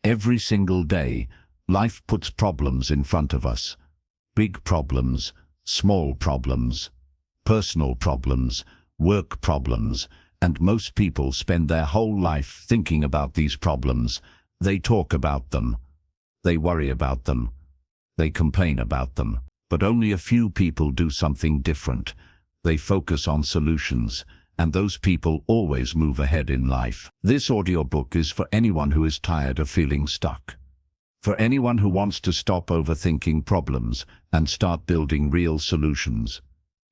Every single day, life puts problems in front of us. Big problems, small problems, personal problems, work problems, and most people spend their whole life thinking about these problems. They talk about them. They worry about them. They complain about them. But only a few people do something different. They focus on solutions, and those people always move ahead in life. This audiobook is for anyone who is tired of feeling stuck. For anyone who wants to stop overthinking problems and start building real solutions.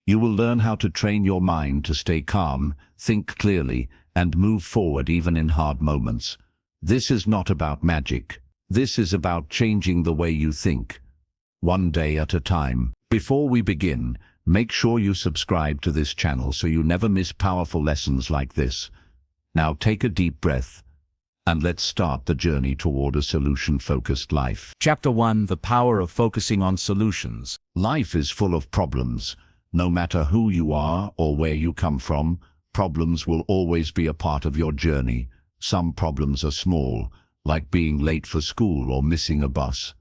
You will learn how to train your mind to stay calm, think clearly, and move forward even in hard moments. This is not about magic. This is about changing the way you think, one day at a time. Before we begin, make sure you subscribe to this channel so you never miss powerful lessons like this. Now take a deep breath, and let's start the journey toward a solution-focused life. Chapter 1: The Power of Focusing on Solutions. Life is full of problems. No matter who you are or where you come from, problems will always be a part of your journey. Some problems are small, like being late for school or missing a bus.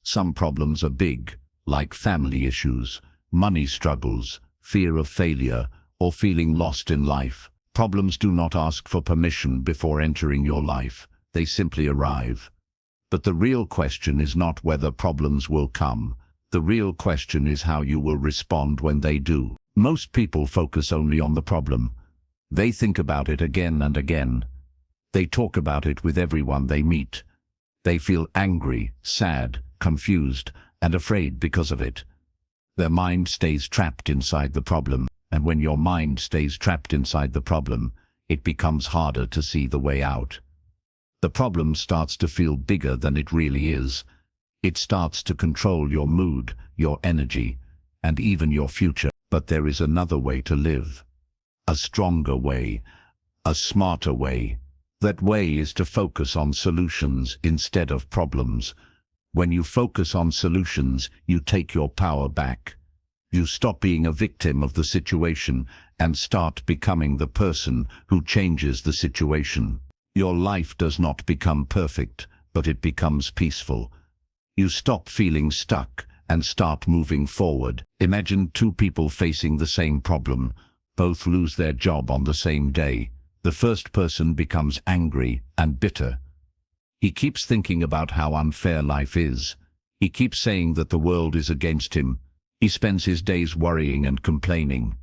Some problems are big, like family issues, money struggles, fear of failure, or feeling lost in life. Problems do not ask for permission before entering your life. They simply arrive. But the real question is not whether problems will come. The real question is how you will respond when they do. Most people focus only on the problem. They think about it again and again. They talk about it with everyone they meet. They feel angry, sad, confused, and afraid because of it. Their mind stays trapped inside the problem, and when your mind stays trapped inside the problem, it becomes harder to see the way out. The problem starts to feel bigger than it really is. It starts to control your mood, your energy, and even your future. But there is another way to live. A stronger way, a smarter way. That way is to focus on solutions instead of problems. When you focus on solutions, you take your power back. You stop being a victim of the situation and start becoming the person who changes the situation. Your life does not become perfect, but it becomes peaceful. You stop feeling stuck and start moving forward. Imagine two people facing the same problem. Both lose their job on the same day. The first person becomes angry and bitter. He keeps thinking about how unfair life is. He keeps saying that the world is against him. He spends his days worrying and complaining.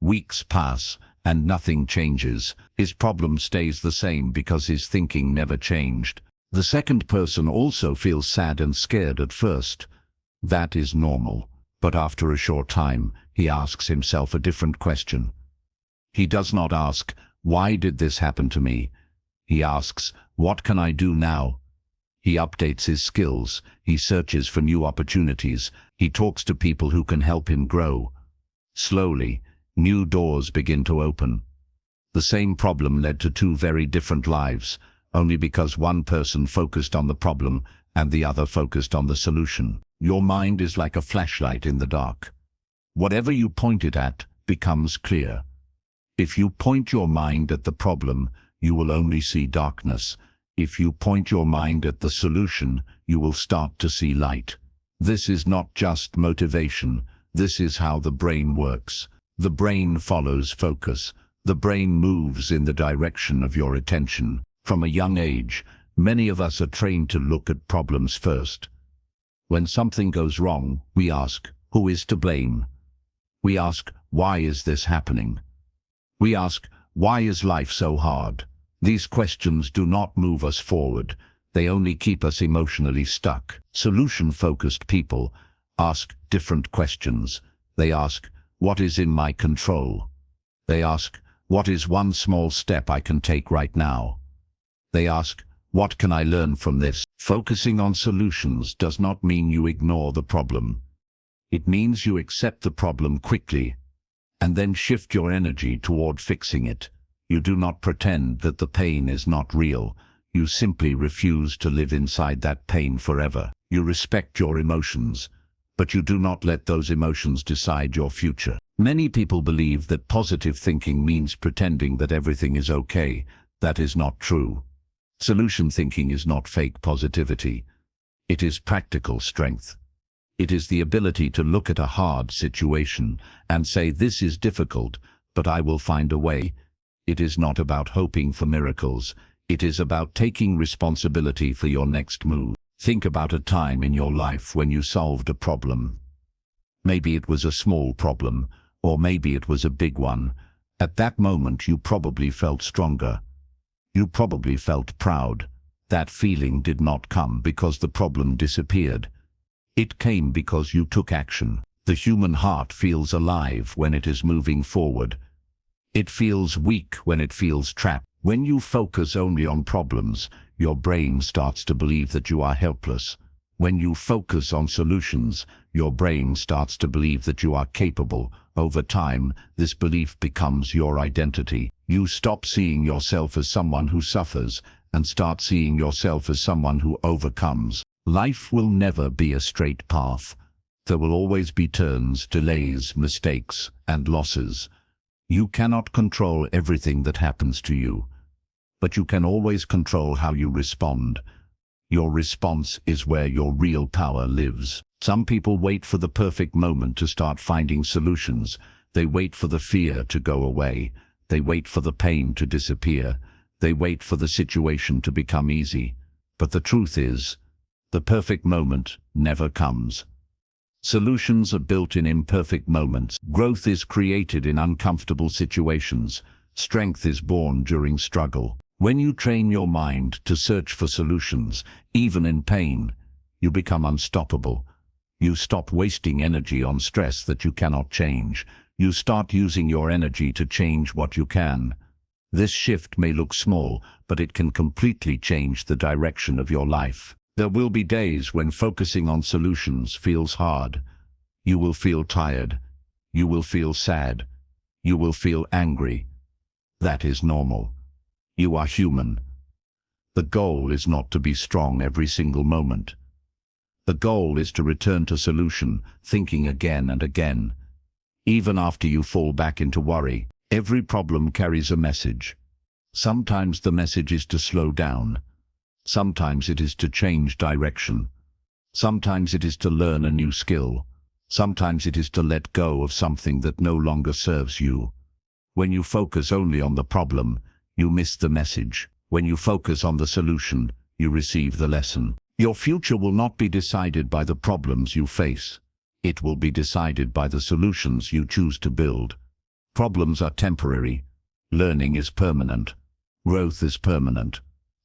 Weeks pass and nothing changes. His problem stays the same because his thinking never changed. The second person also feels sad and scared at first. That is normal. But after a short time, he asks himself a different question. He does not ask, "Why did this happen to me?" He asks, "What can I do now?" He updates his skills. He searches for new opportunities. He talks to people who can help him grow. Slowly, new doors begin to open. The same problem led to two very different lives, only because one person focused on the problem and the other focused on the solution. Your mind is like a flashlight in the dark. Whatever you point it at becomes clear. If you point your mind at the problem, you will only see darkness. If you point your mind at the solution, you will start to see light. This is not just motivation. This is how the brain works. The brain follows focus. The brain moves in the direction of your attention. From a young age, many of us are trained to look at problems first. When something goes wrong, we ask, who is to blame? We ask, why is this happening? We ask, why is life so hard? These questions do not move us forward. They only keep us emotionally stuck. Solution-focused people ask different questions. They ask, what is in my control? They ask, what is one small step I can take right now? They ask, what can I learn from this? Focusing on solutions does not mean you ignore the problem. It means you accept the problem quickly and then shift your energy toward fixing it. You do not pretend that the pain is not real. You simply refuse to live inside that pain forever. You respect your emotions, but you do not let those emotions decide your future. Many people believe that positive thinking means pretending that everything is okay. That is not true. Solution thinking is not fake positivity. It is practical strength. It is the ability to look at a hard situation and say, this is difficult, but I will find a way. It is not about hoping for miracles. It is about taking responsibility for your next move. Think about a time in your life when you solved a problem. Maybe it was a small problem, or maybe it was a big one. At that moment, you probably felt stronger. You probably felt proud. That feeling did not come because the problem disappeared. It came because you took action. The human heart feels alive when it is moving forward. It feels weak when it feels trapped. When you focus only on problems, your brain starts to believe that you are helpless. When you focus on solutions, your brain starts to believe that you are capable. Over time, this belief becomes your identity. You stop seeing yourself as someone who suffers and start seeing yourself as someone who overcomes. Life will never be a straight path. There will always be turns, delays, mistakes, and losses. You cannot control everything that happens to you, but you can always control how you respond. Your response is where your real power lives. Some people wait for the perfect moment to start finding solutions. They wait for the fear to go away. They wait for the pain to disappear. They wait for the situation to become easy. But the truth is, the perfect moment never comes. Solutions are built in imperfect moments. Growth is created in uncomfortable situations. Strength is born during struggle. When you train your mind to search for solutions, even in pain, you become unstoppable. You stop wasting energy on stress that you cannot change. You start using your energy to change what you can. This shift may look small, but it can completely change the direction of your life. There will be days when focusing on solutions feels hard. You will feel tired. You will feel sad. You will feel angry. That is normal. You are human. The goal is not to be strong every single moment. The goal is to return to solution, thinking again and again. Even after you fall back into worry, every problem carries a message. Sometimes the message is to slow down. Sometimes it is to change direction. Sometimes it is to learn a new skill. Sometimes it is to let go of something that no longer serves you. When you focus only on the problem, you miss the message. When you focus on the solution, you receive the lesson. Your future will not be decided by the problems you face. It will be decided by the solutions you choose to build. Problems are temporary. Learning is permanent. Growth is permanent.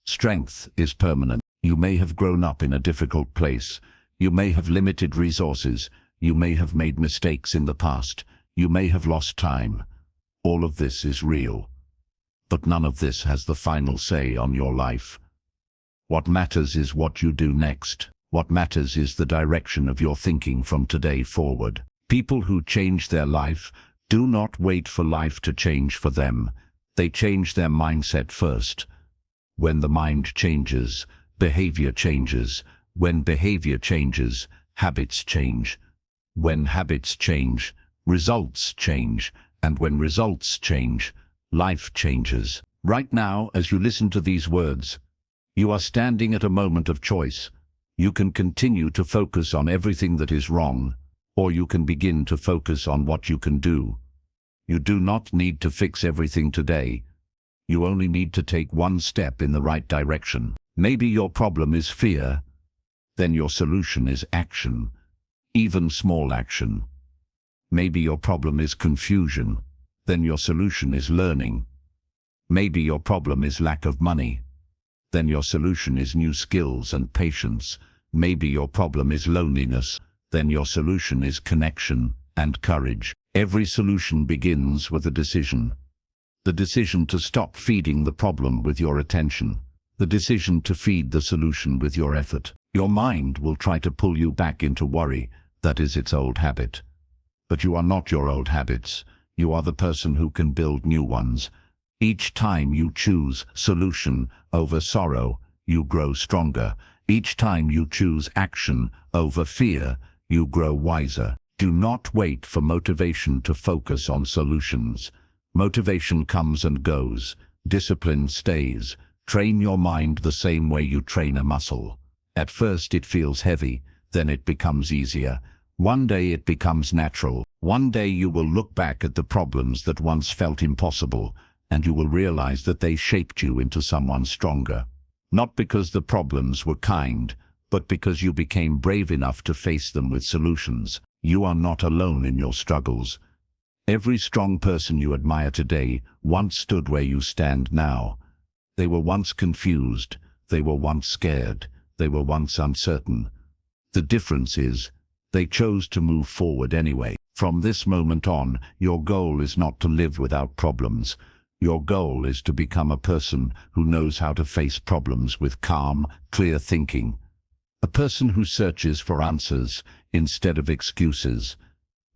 Strength is permanent. You may have grown up in a difficult place. You may have limited resources. You may have made mistakes in the past. You may have lost time. All of this is real. But none of this has the final say on your life. What matters is what you do next. What matters is the direction of your thinking from today forward. People who change their life do not wait for life to change for them. They change their mindset first. When the mind changes, behavior changes. When behavior changes, habits change. When habits change, results change. And when results change, life changes. Right now, as you listen to these words, you are standing at a moment of choice. You can continue to focus on everything that is wrong, or you can begin to focus on what you can do. You do not need to fix everything today. You only need to take one step in the right direction. Maybe your problem is fear. Then your solution is action, even small action. Maybe your problem is confusion. Then your solution is learning. Maybe your problem is lack of money. Then your solution is new skills and patience. Maybe your problem is loneliness. Then your solution is connection and courage. Every solution begins with a decision. The decision to stop feeding the problem with your attention. The decision to feed the solution with your effort. Your mind will try to pull you back into worry. That is its old habit. But you are not your old habits. You are the person who can build new ones. Each time you choose solution over sorrow, you grow stronger. Each time you choose action over fear, you grow wiser. Do not wait for motivation to focus on solutions. Motivation comes and goes. Discipline stays. Train your mind the same way you train a muscle. At first it feels heavy, then it becomes easier. One day it becomes natural. One day you will look back at the problems that once felt impossible, and you will realize that they shaped you into someone stronger. Not because the problems were kind, but because you became brave enough to face them with solutions. You are not alone in your struggles. Every strong person you admire today once stood where you stand now. They were once confused, they were once scared, they were once uncertain. The difference is, they chose to move forward anyway. From this moment on, your goal is not to live without problems. Your goal is to become a person who knows how to face problems with calm, clear thinking. A person who searches for answers instead of excuses.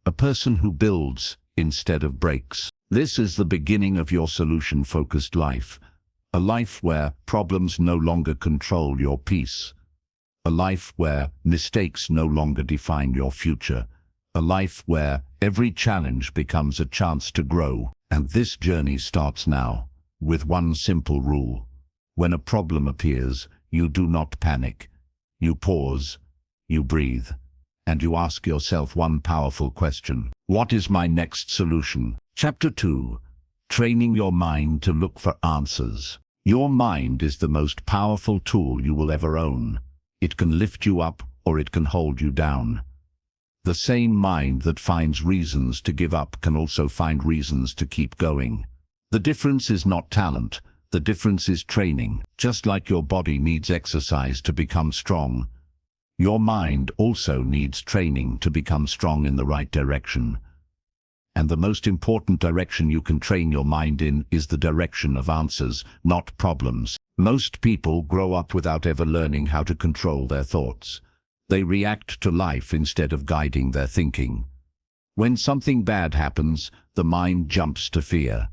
A person who builds instead of breaks. This is the beginning of your solution-focused life. A life where problems no longer control your peace. A life where mistakes no longer define your future. A life where every challenge becomes a chance to grow. And this journey starts now, with one simple rule. When a problem appears, you do not panic. You pause, you breathe, and you ask yourself one powerful question. What is my next solution? Chapter 2. Training your mind to look for answers. Your mind is the most powerful tool you will ever own. It can lift you up or it can hold you down. The same mind that finds reasons to give up can also find reasons to keep going. The difference is not talent, the difference is training. Just like your body needs exercise to become strong, your mind also needs training to become strong in the right direction. And the most important direction you can train your mind in is the direction of answers, not problems. Most people grow up without ever learning how to control their thoughts. They react to life instead of guiding their thinking. When something bad happens, the mind jumps to fear.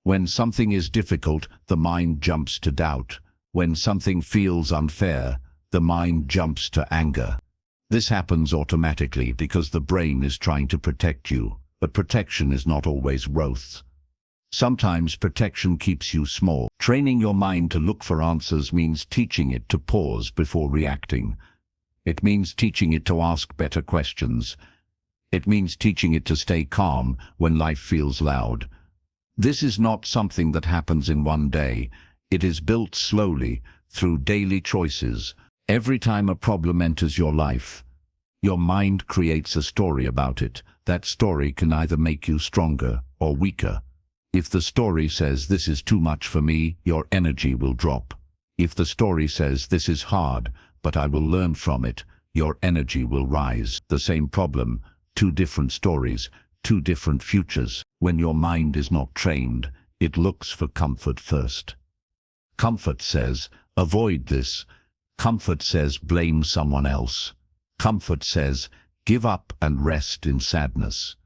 When something is difficult, the mind jumps to doubt. When something feels unfair, the mind jumps to anger. This happens automatically because the brain is trying to protect you, but protection is not always growth. Sometimes protection keeps you small. Training your mind to look for answers means teaching it to pause before reacting. It means teaching it to ask better questions. It means teaching it to stay calm when life feels loud. This is not something that happens in one day. It is built slowly, through daily choices. Every time a problem enters your life, your mind creates a story about it. That story can either make you stronger or weaker. If the story says this is too much for me, your energy will drop. If the story says this is hard, but I will learn from it, your energy will rise. The same problem, two different stories, two different futures. When your mind is not trained, it looks for comfort first. Comfort says, avoid this. Comfort says, blame someone else. Comfort says, give up and rest in sadness.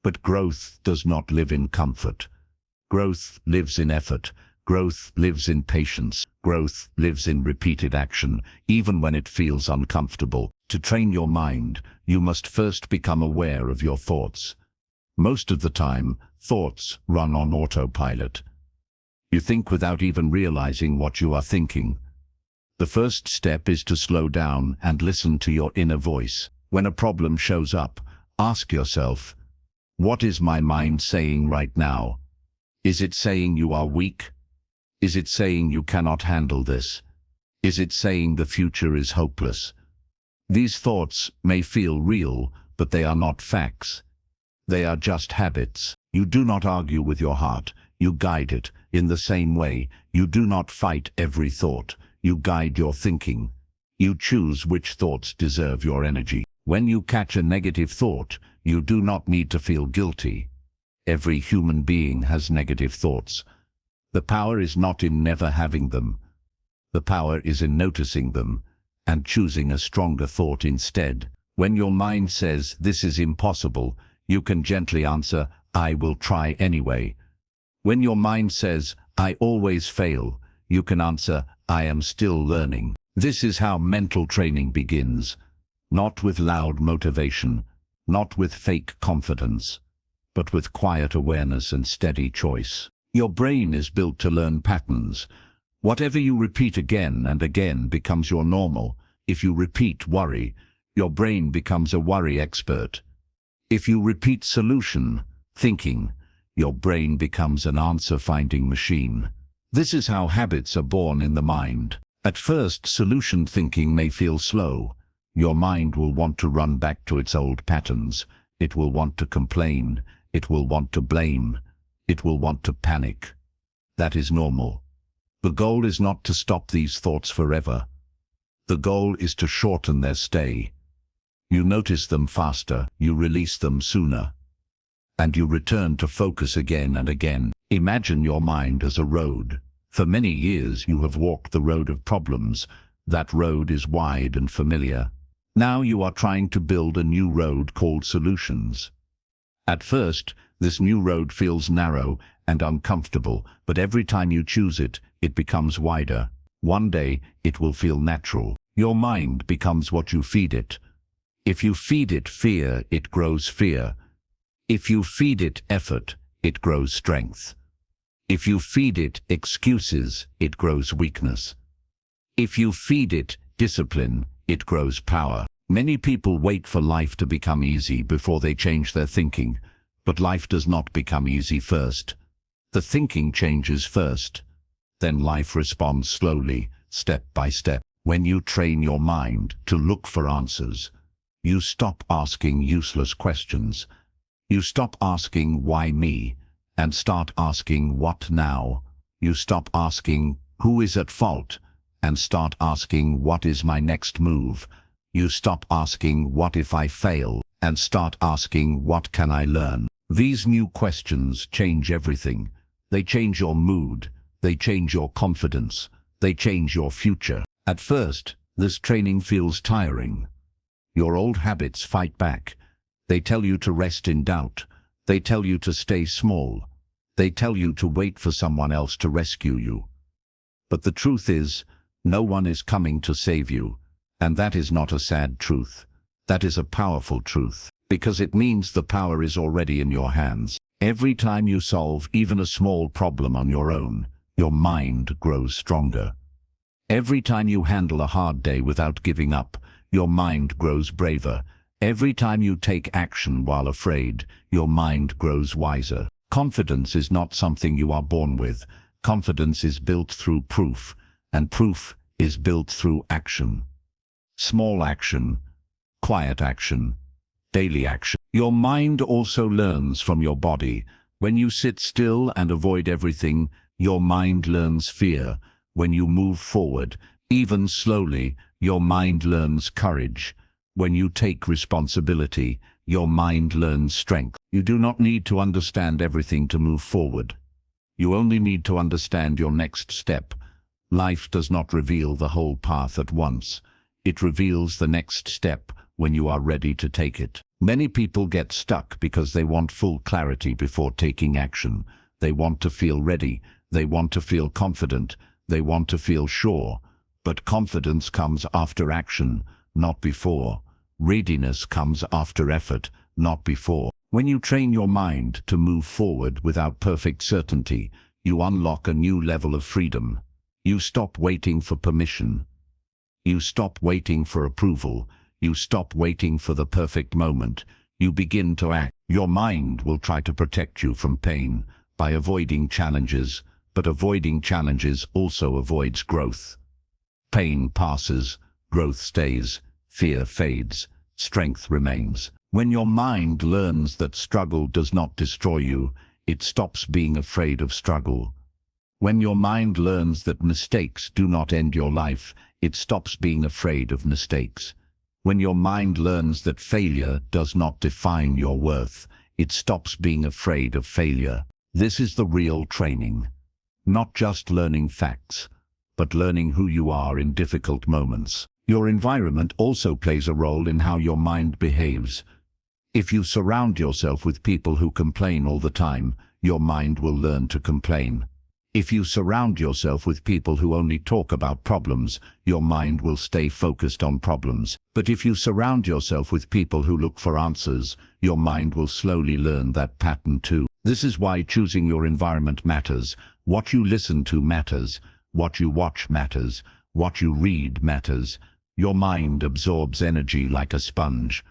But growth does not live in comfort. Growth lives in effort. Growth lives in patience. Growth lives in repeated action, even when it feels uncomfortable. To train your mind, you must first become aware of your thoughts. Most of the time, thoughts run on autopilot. You think without even realizing what you are thinking. The first step is to slow down and listen to your inner voice. When a problem shows up, ask yourself, what is my mind saying right now? Is it saying you are weak? Is it saying you cannot handle this? Is it saying the future is hopeless? These thoughts may feel real, but they are not facts. They are just habits. You do not argue with your heart, you guide it. In the same way, you do not fight every thought, you guide your thinking. You choose which thoughts deserve your energy. When you catch a negative thought, you do not need to feel guilty. Every human being has negative thoughts. The power is not in never having them. The power is in noticing them and choosing a stronger thought instead. When your mind says, this is impossible, you can gently answer, I will try anyway. When your mind says, I always fail, you can answer, I am still learning. This is how mental training begins. Not with loud motivation, not with fake confidence, but with quiet awareness and steady choice. Your brain is built to learn patterns. Whatever you repeat again and again becomes your normal. If you repeat worry, your brain becomes a worry expert. If you repeat solution thinking, your brain becomes an answer-finding machine. This is how habits are born in the mind. At first, solution thinking may feel slow. Your mind will want to run back to its old patterns. It will want to complain. It will want to blame. It will want to panic. That is normal. The goal is not to stop these thoughts forever. The goal is to shorten their stay. You notice them faster, you release them sooner, and you return to focus again and again. Imagine your mind as a road. For many years you have walked the road of problems. That road is wide and familiar. Now you are trying to build a new road called solutions. At first, this new road feels narrow and uncomfortable, but every time you choose it, it becomes wider. One day, it will feel natural. Your mind becomes what you feed it. If you feed it fear, it grows fear. If you feed it effort, it grows strength. If you feed it excuses, it grows weakness. If you feed it discipline, it grows power. Many people wait for life to become easy before they change their thinking, but life does not become easy first. The thinking changes first. Then life responds slowly, step by step. When you train your mind to look for answers, you stop asking useless questions. You stop asking why me, and start asking what now. You stop asking who is at fault, and start asking what is my next move. You stop asking what if I fail, and start asking what can I learn. These new questions change everything. They change your mood. They change your confidence. They change your future. At first, this training feels tiring. Your old habits fight back. They tell you to rest in doubt. They tell you to stay small. They tell you to wait for someone else to rescue you. But the truth is, no one is coming to save you. And that is not a sad truth. That is a powerful truth, because it means the power is already in your hands. Every time you solve even a small problem on your own, your mind grows stronger. Every time you handle a hard day without giving up, your mind grows braver. Every time you take action while afraid, your mind grows wiser. Confidence is not something you are born with. Confidence is built through proof, and proof is built through action. Small action, quiet action, daily action. Your mind also learns from your body. When you sit still and avoid everything, your mind learns fear. When you move forward, even slowly, your mind learns courage. When you take responsibility, your mind learns strength. You do not need to understand everything to move forward. You only need to understand your next step. Life does not reveal the whole path at once. It reveals the next step when you are ready to take it. Many people get stuck because they want full clarity before taking action. They want to feel ready. They want to feel confident. They want to feel sure. But confidence comes after action, not before. Readiness comes after effort, not before. When you train your mind to move forward without perfect certainty, you unlock a new level of freedom. You stop waiting for permission. You stop waiting for approval. You stop waiting for the perfect moment. You begin to act. Your mind will try to protect you from pain by avoiding challenges, but avoiding challenges also avoids growth. Pain passes, growth stays, fear fades, strength remains. When your mind learns that struggle does not destroy you, it stops being afraid of struggle. When your mind learns that mistakes do not end your life, it stops being afraid of mistakes. When your mind learns that failure does not define your worth, it stops being afraid of failure. This is the real training. Not just learning facts, but learning who you are in difficult moments. Your environment also plays a role in how your mind behaves. If you surround yourself with people who complain all the time, your mind will learn to complain. If you surround yourself with people who only talk about problems, your mind will stay focused on problems. But if you surround yourself with people who look for answers, your mind will slowly learn that pattern too. This is why choosing your environment matters. What you listen to matters. What you watch matters. What you read matters. Your mind absorbs energy like a sponge.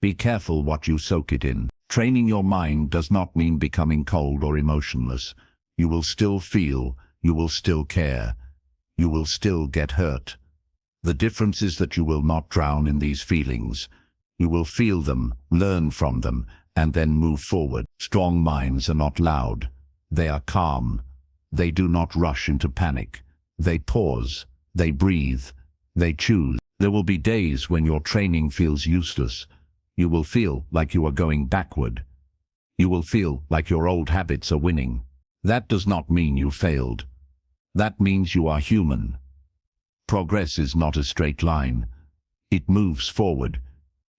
Be careful what you soak it in. Training your mind does not mean becoming cold or emotionless. You will still feel, you will still care, you will still get hurt. The difference is that you will not drown in these feelings. You will feel them, learn from them, and then move forward. Strong minds are not loud. They are calm. They do not rush into panic. They pause. They breathe. They choose. There will be days when your training feels useless. You will feel like you are going backward. You will feel like your old habits are winning. That does not mean you failed. That means you are human. Progress is not a straight line. It moves forward.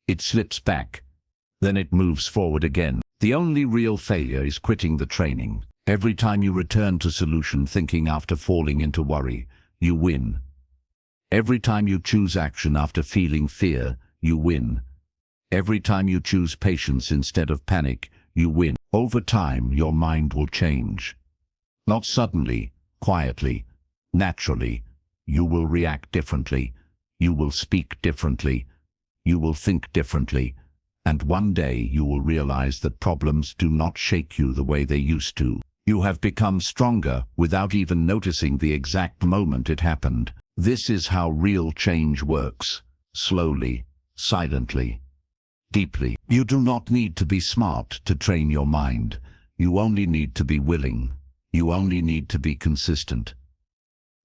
It slips back. Then it moves forward again. The only real failure is quitting the training. Every time you return to solution thinking after falling into worry, you win. Every time you choose action after feeling fear, you win. Every time you choose patience instead of panic, you win. Over time, your mind will change. Not suddenly, quietly, naturally. You will react differently. You will speak differently. You will think differently. And one day you will realize that problems do not shake you the way they used to. You have become stronger without even noticing the exact moment it happened. This is how real change works. Slowly, silently, deeply. You do not need to be smart to train your mind. You only need to be willing. You only need to be consistent.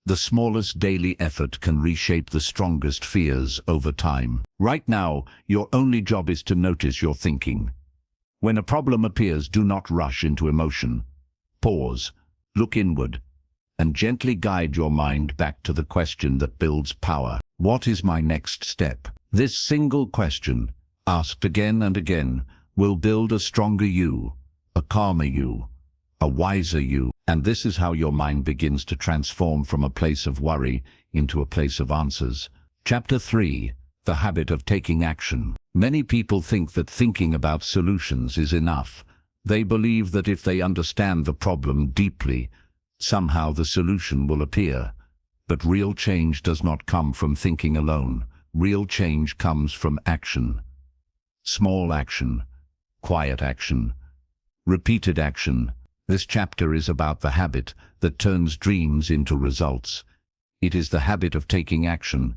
The smallest daily effort can reshape the strongest fears over time. Right now, your only job is to notice your thinking. When a problem appears, do not rush into emotion. Pause, look inward, and gently guide your mind back to the question that builds power. What is my next step? This single question, asked again and again, will build a stronger you, a calmer you, a wiser you. And this is how your mind begins to transform from a place of worry into a place of answers. Chapter 3. The habit of taking action. Many people think that thinking about solutions is enough. They believe that if they understand the problem deeply, somehow the solution will appear. But real change does not come from thinking alone. Real change comes from action. Small action, quiet action, repeated action. This chapter is about the habit that turns dreams into results. It is the habit of taking action,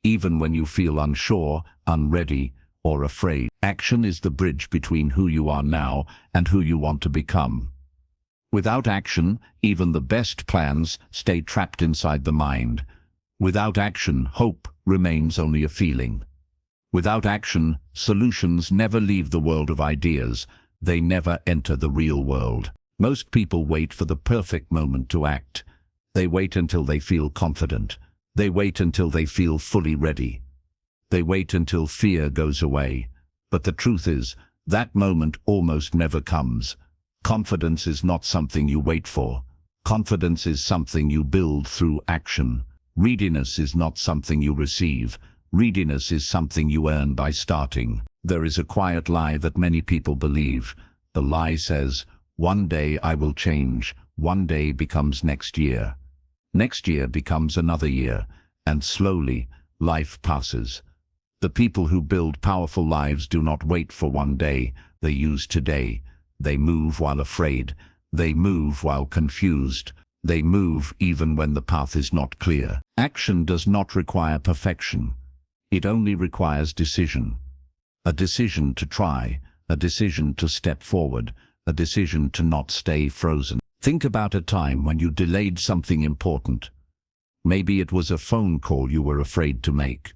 even when you feel unsure, unready, or afraid. Action is the bridge between who you are now and who you want to become. Without action, even the best plans stay trapped inside the mind. Without action, hope remains only a feeling. Without action, solutions never leave the world of ideas. They never enter the real world. Most people wait for the perfect moment to act. They wait until they feel confident. They wait until they feel fully ready. They wait until fear goes away. But the truth is, that moment almost never comes. Confidence is not something you wait for. Confidence is something you build through action. Readiness is not something you receive. Readiness is something you earn by starting. There is a quiet lie that many people believe. The lie says, one day I will change. One day becomes next year. Next year becomes another year. And slowly, life passes. The people who build powerful lives do not wait for one day. They use today. They move while afraid. They move while confused. They move even when the path is not clear. Action does not require perfection. It only requires decision. A decision to try. A decision to step forward. A decision to not stay frozen. Think about a time when you delayed something important. Maybe it was a phone call you were afraid to make.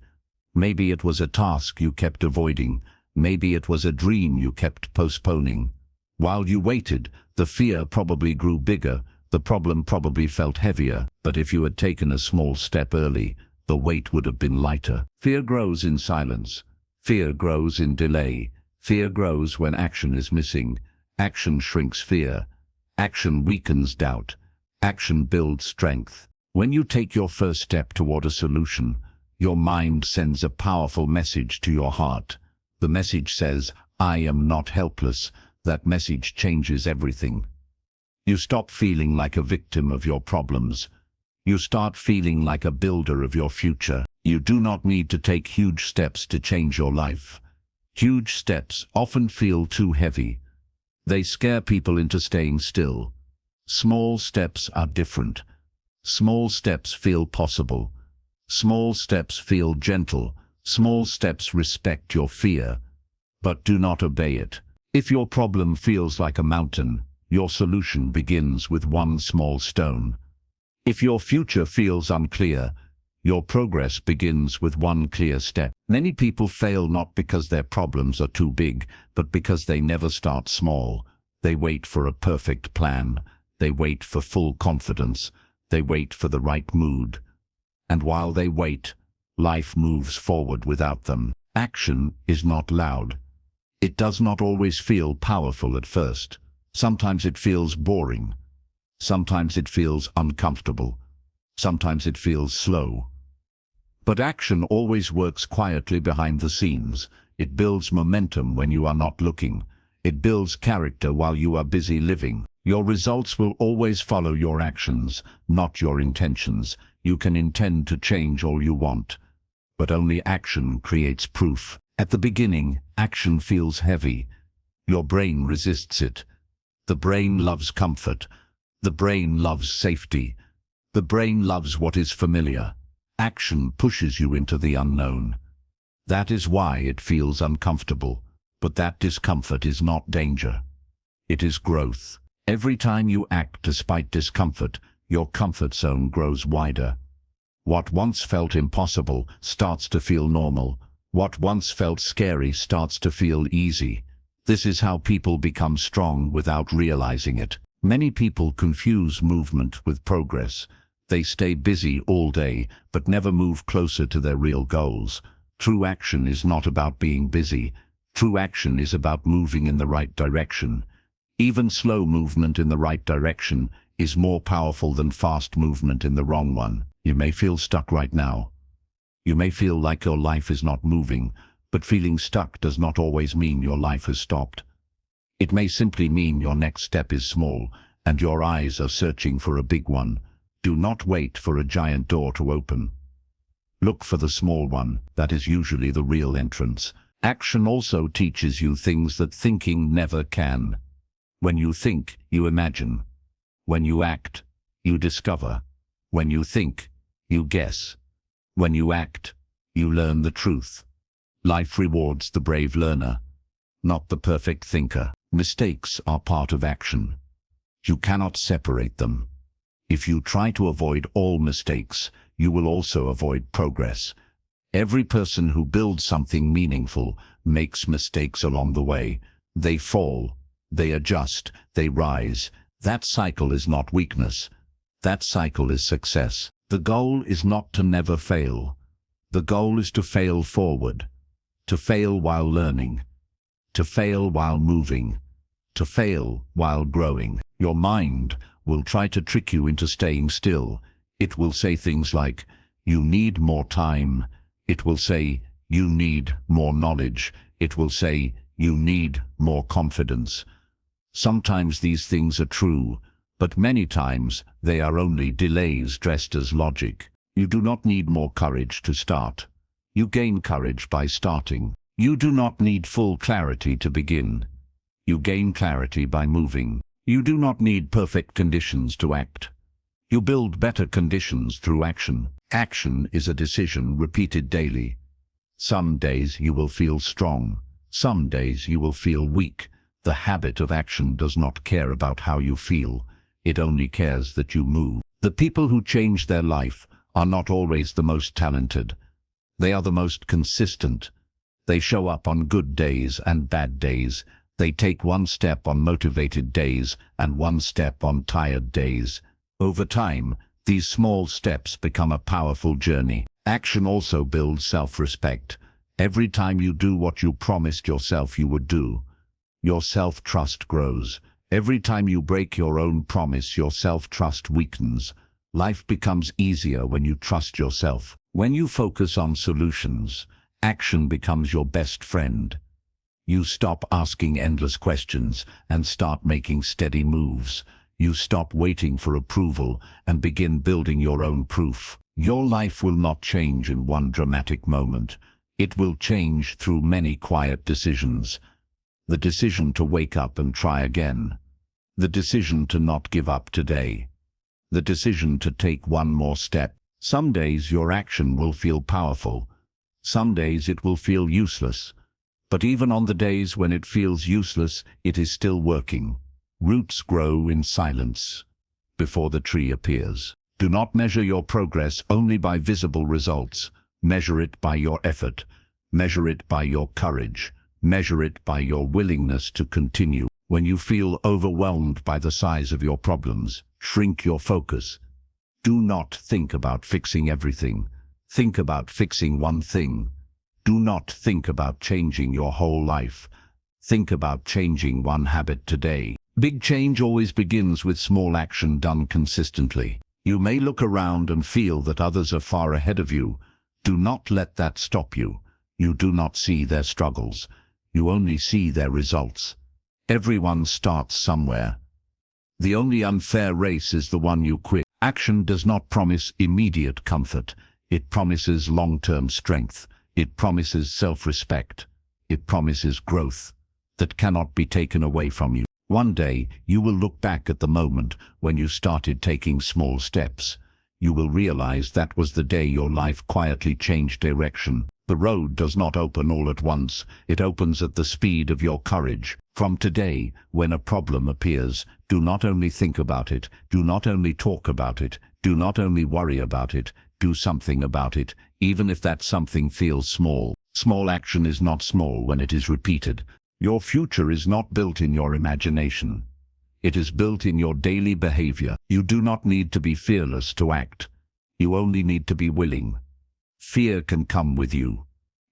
Maybe it was a task you kept avoiding. Maybe it was a dream you kept postponing. While you waited, the fear probably grew bigger. The problem probably felt heavier. But if you had taken a small step early, the weight would have been lighter. Fear grows in silence. Fear grows in delay. Fear grows when action is missing. Action shrinks fear. Action weakens doubt. Action builds strength. When you take your first step toward a solution, your mind sends a powerful message to your heart. The message says, I am not helpless. That message changes everything. You stop feeling like a victim of your problems. You start feeling like a builder of your future. You do not need to take huge steps to change your life. Huge steps often feel too heavy. They scare people into staying still. Small steps are different. Small steps feel possible. Small steps feel gentle. Small steps respect your fear, but do not obey it. If your problem feels like a mountain, your solution begins with one small stone. If your future feels unclear, your progress begins with one clear step. Many people fail not because their problems are too big, but because they never start small. They wait for a perfect plan. They wait for full confidence. They wait for the right mood. And while they wait, life moves forward without them. Action is not loud. It does not always feel powerful at first. Sometimes it feels boring. Sometimes it feels uncomfortable. Sometimes it feels slow. But action always works quietly behind the scenes. It builds momentum when you are not looking. It builds character while you are busy living. Your results will always follow your actions, not your intentions. You can intend to change all you want, but only action creates proof. At the beginning, action feels heavy. Your brain resists it. The brain loves comfort. The brain loves safety. The brain loves what is familiar. Action pushes you into the unknown. That is why it feels uncomfortable. But that discomfort is not danger. It is growth. Every time you act despite discomfort, your comfort zone grows wider. What once felt impossible starts to feel normal. What once felt scary starts to feel easy. This is how people become strong without realizing it. Many people confuse movement with progress. They stay busy all day, but never move closer to their real goals. True action is not about being busy. True action is about moving in the right direction. Even slow movement in the right direction is more powerful than fast movement in the wrong one. You may feel stuck right now. You may feel like your life is not moving, but feeling stuck does not always mean your life has stopped. It may simply mean your next step is small, and your eyes are searching for a big one. Do not wait for a giant door to open. Look for the small one. That is usually the real entrance. Action also teaches you things that thinking never can. When you think, you imagine. When you act, you discover. When you think, you guess. When you act, you learn the truth. Life rewards the brave learner, not the perfect thinker. Mistakes are part of action. You cannot separate them. If you try to avoid all mistakes, you will also avoid progress. Every person who builds something meaningful makes mistakes along the way. They fall, they adjust, they rise. That cycle is not weakness. That cycle is success. The goal is not to never fail. The goal is to fail forward, to fail while learning, to fail while moving, to fail while growing. Your mind will try to trick you into staying still. It will say things like, you need more time. It will say, you need more knowledge. It will say, you need more confidence. Sometimes these things are true, but many times they are only delays dressed as logic. You do not need more courage to start. You gain courage by starting. You do not need full clarity to begin. You gain clarity by moving. You do not need perfect conditions to act. You build better conditions through action. Action is a decision repeated daily. Some days you will feel strong. Some days you will feel weak. The habit of action does not care about how you feel. It only cares that you move. The people who change their life are not always the most talented. They are the most consistent. They show up on good days and bad days. They take one step on motivated days and one step on tired days. Over time, these small steps become a powerful journey. Action also builds self-respect. Every time you do what you promised yourself you would do, your self-trust grows. Every time you break your own promise, your self-trust weakens. Life becomes easier when you trust yourself. When you focus on solutions, action becomes your best friend. You stop asking endless questions and start making steady moves. You stop waiting for approval and begin building your own proof. Your life will not change in one dramatic moment. It will change through many quiet decisions. The decision to wake up and try again. The decision to not give up today. The decision to take one more step. Some days your action will feel powerful. Some days it will feel useless. But even on the days when it feels useless, it is still working. Roots grow in silence before the tree appears. Do not measure your progress only by visible results. Measure it by your effort. Measure it by your courage. Measure it by your willingness to continue. When you feel overwhelmed by the size of your problems, shrink your focus. Do not think about fixing everything. Think about fixing one thing. Do not think about changing your whole life. Think about changing one habit today. Big change always begins with small action done consistently. You may look around and feel that others are far ahead of you. Do not let that stop you. You do not see their struggles. You only see their results. Everyone starts somewhere. The only unfair race is the one you quit. Action does not promise immediate comfort. It promises long-term strength. It promises self-respect. It promises growth that cannot be taken away from you. One day, you will look back at the moment when you started taking small steps. You will realize that was the day your life quietly changed direction. The road does not open all at once. It opens at the speed of your courage. From today, when a problem appears, do not only think about it, do not only talk about it, do not only worry about it, do something about it, even if that something feels small. Small action is not small when it is repeated. Your future is not built in your imagination. It is built in your daily behavior. You do not need to be fearless to act. You only need to be willing. Fear can come with you.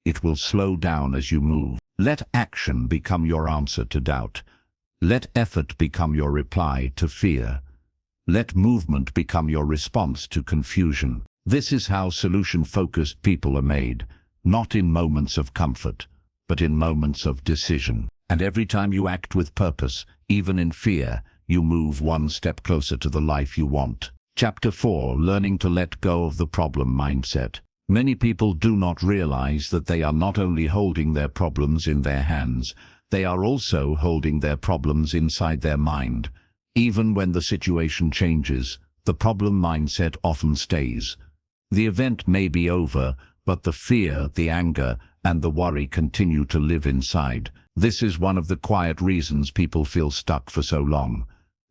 It will slow down as you move. Let action become your answer to doubt. Let effort become your reply to fear. Let movement become your response to confusion. This is how solution-focused people are made, not in moments of comfort, but in moments of decision. And every time you act with purpose, even in fear, you move one step closer to the life you want. Chapter 4: Learning to let go of the problem mindset. Many people do not realize that they are not only holding their problems in their hands, they are also holding their problems inside their mind. Even when the situation changes, the problem mindset often stays. The event may be over, but the fear, the anger, and the worry continue to live inside. This is one of the quiet reasons people feel stuck for so long.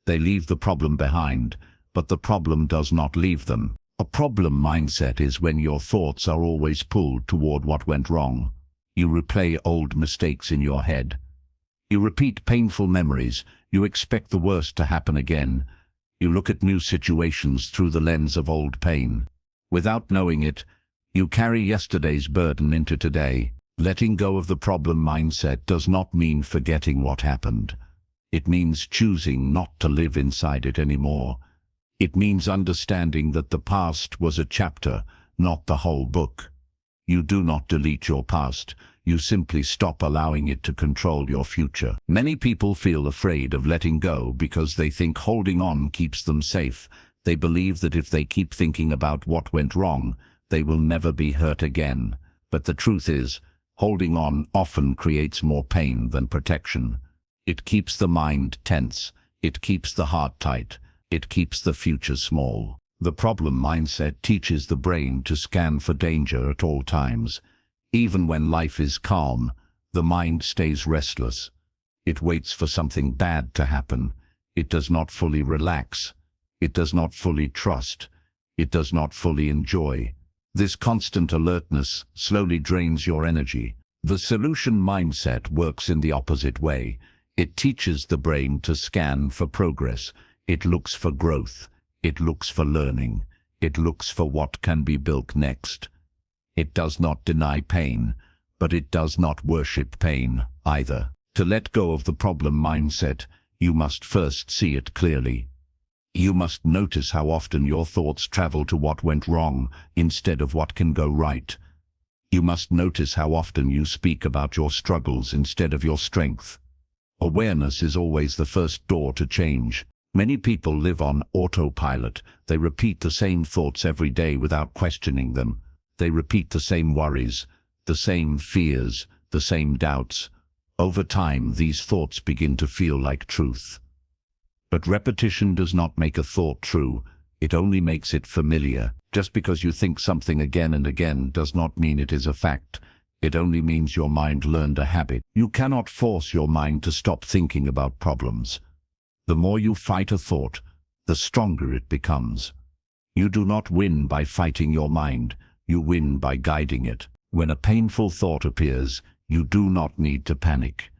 They leave the problem behind, but the problem does not leave them. A problem mindset is when your thoughts are always pulled toward what went wrong. You replay old mistakes in your head. You repeat painful memories. You expect the worst to happen again. You look at new situations through the lens of old pain. Without knowing it, you carry yesterday's burden into today. Letting go of the problem mindset does not mean forgetting what happened. It means choosing not to live inside it anymore. It means understanding that the past was a chapter, not the whole book. You do not delete your past. You simply stop allowing it to control your future. Many people feel afraid of letting go because they think holding on keeps them safe. They believe that if they keep thinking about what went wrong, they will never be hurt again. But the truth is, holding on often creates more pain than protection. It keeps the mind tense. It keeps the heart tight. It keeps the future small. The problem mindset teaches the brain to scan for danger at all times. Even when life is calm, the mind stays restless. It waits for something bad to happen. It does not fully relax. It does not fully trust. It does not fully enjoy. This constant alertness slowly drains your energy. The solution mindset works in the opposite way. It teaches the brain to scan for progress. It looks for growth. It looks for learning. It looks for what can be built next. It does not deny pain, but it does not worship pain either. To let go of the problem mindset, you must first see it clearly. You must notice how often your thoughts travel to what went wrong instead of what can go right. You must notice how often you speak about your struggles instead of your strength. Awareness is always the first door to change. Many people live on autopilot. They repeat the same thoughts every day without questioning them. They repeat the same worries, the same fears, the same doubts. Over time, these thoughts begin to feel like truth. But repetition does not make a thought true. It only makes it familiar. Just because you think something again and again does not mean it is a fact. It only means your mind learned a habit. You cannot force your mind to stop thinking about problems. The more you fight a thought, the stronger it becomes. You do not win by fighting your mind. You win by guiding it. When a painful thought appears, you do not need to panic.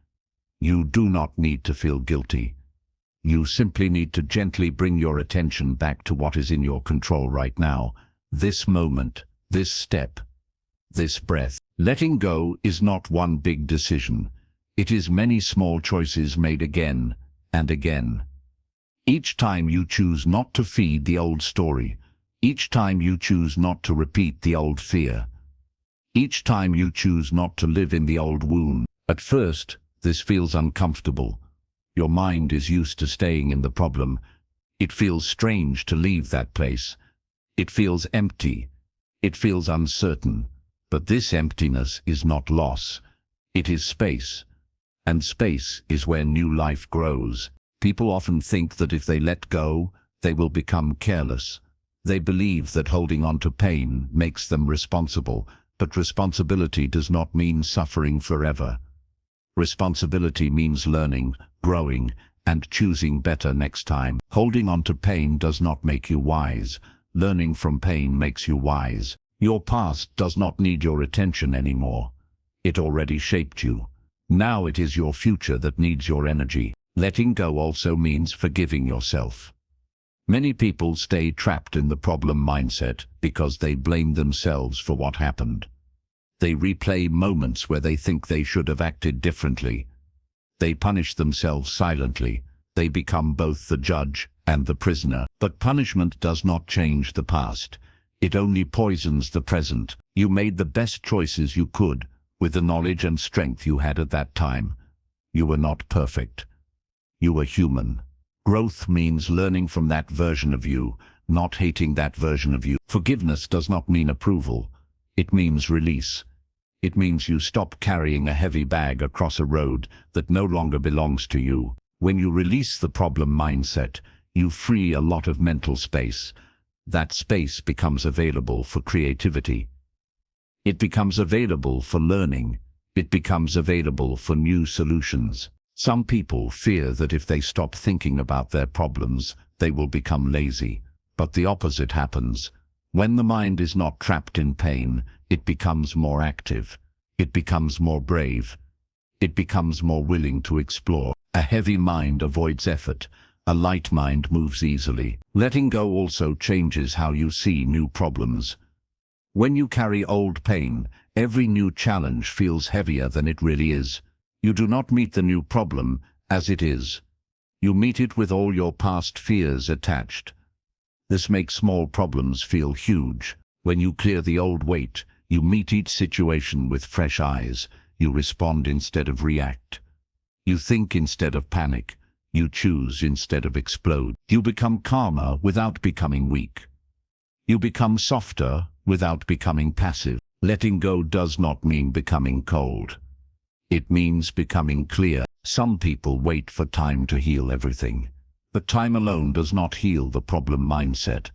You do not need to feel guilty. You simply need to gently bring your attention back to what is in your control right now. This moment, this step, this breath. Letting go is not one big decision. It is many small choices made again and again. Each time you choose not to feed the old story. Each time you choose not to repeat the old fear. Each time you choose not to live in the old wound. At first, this feels uncomfortable. Your mind is used to staying in the problem. It feels strange to leave that place. It feels empty. It feels uncertain. But this emptiness is not loss. It is space. And space is where new life grows. People often think that if they let go, they will become careless. They believe that holding on to pain makes them responsible, but responsibility does not mean suffering forever. Responsibility means learning, growing, and choosing better next time. Holding on to pain does not make you wise. Learning from pain makes you wise. Your past does not need your attention anymore. It already shaped you. Now it is your future that needs your energy. Letting go also means forgiving yourself. Many people stay trapped in the problem mindset because they blame themselves for what happened. They replay moments where they think they should have acted differently. They punish themselves silently. They become both the judge and the prisoner. But punishment does not change the past. It only poisons the present. You made the best choices you could with the knowledge and strength you had at that time. You were not perfect. You were human. Growth means learning from that version of you, not hating that version of you. Forgiveness does not mean approval. It means release. It means you stop carrying a heavy bag across a road that no longer belongs to you. When you release the problem mindset, you free a lot of mental space. That space becomes available for creativity. It becomes available for learning. It becomes available for new solutions. Some people fear that if they stop thinking about their problems, they will become lazy. But the opposite happens. When the mind is not trapped in pain, it becomes more active. It becomes more brave. It becomes more willing to explore. A heavy mind avoids effort. A light mind moves easily. Letting go also changes how you see new problems. When you carry old pain, every new challenge feels heavier than it really is. You do not meet the new problem as it is. You meet it with all your past fears attached. This makes small problems feel huge. When you clear the old weight, you meet each situation with fresh eyes. You respond instead of react. You think instead of panic. You choose instead of explode. You become calmer without becoming weak. You become softer without becoming passive. Letting go does not mean becoming cold. It means becoming clear. Some people wait for time to heal everything. But time alone does not heal the problem mindset.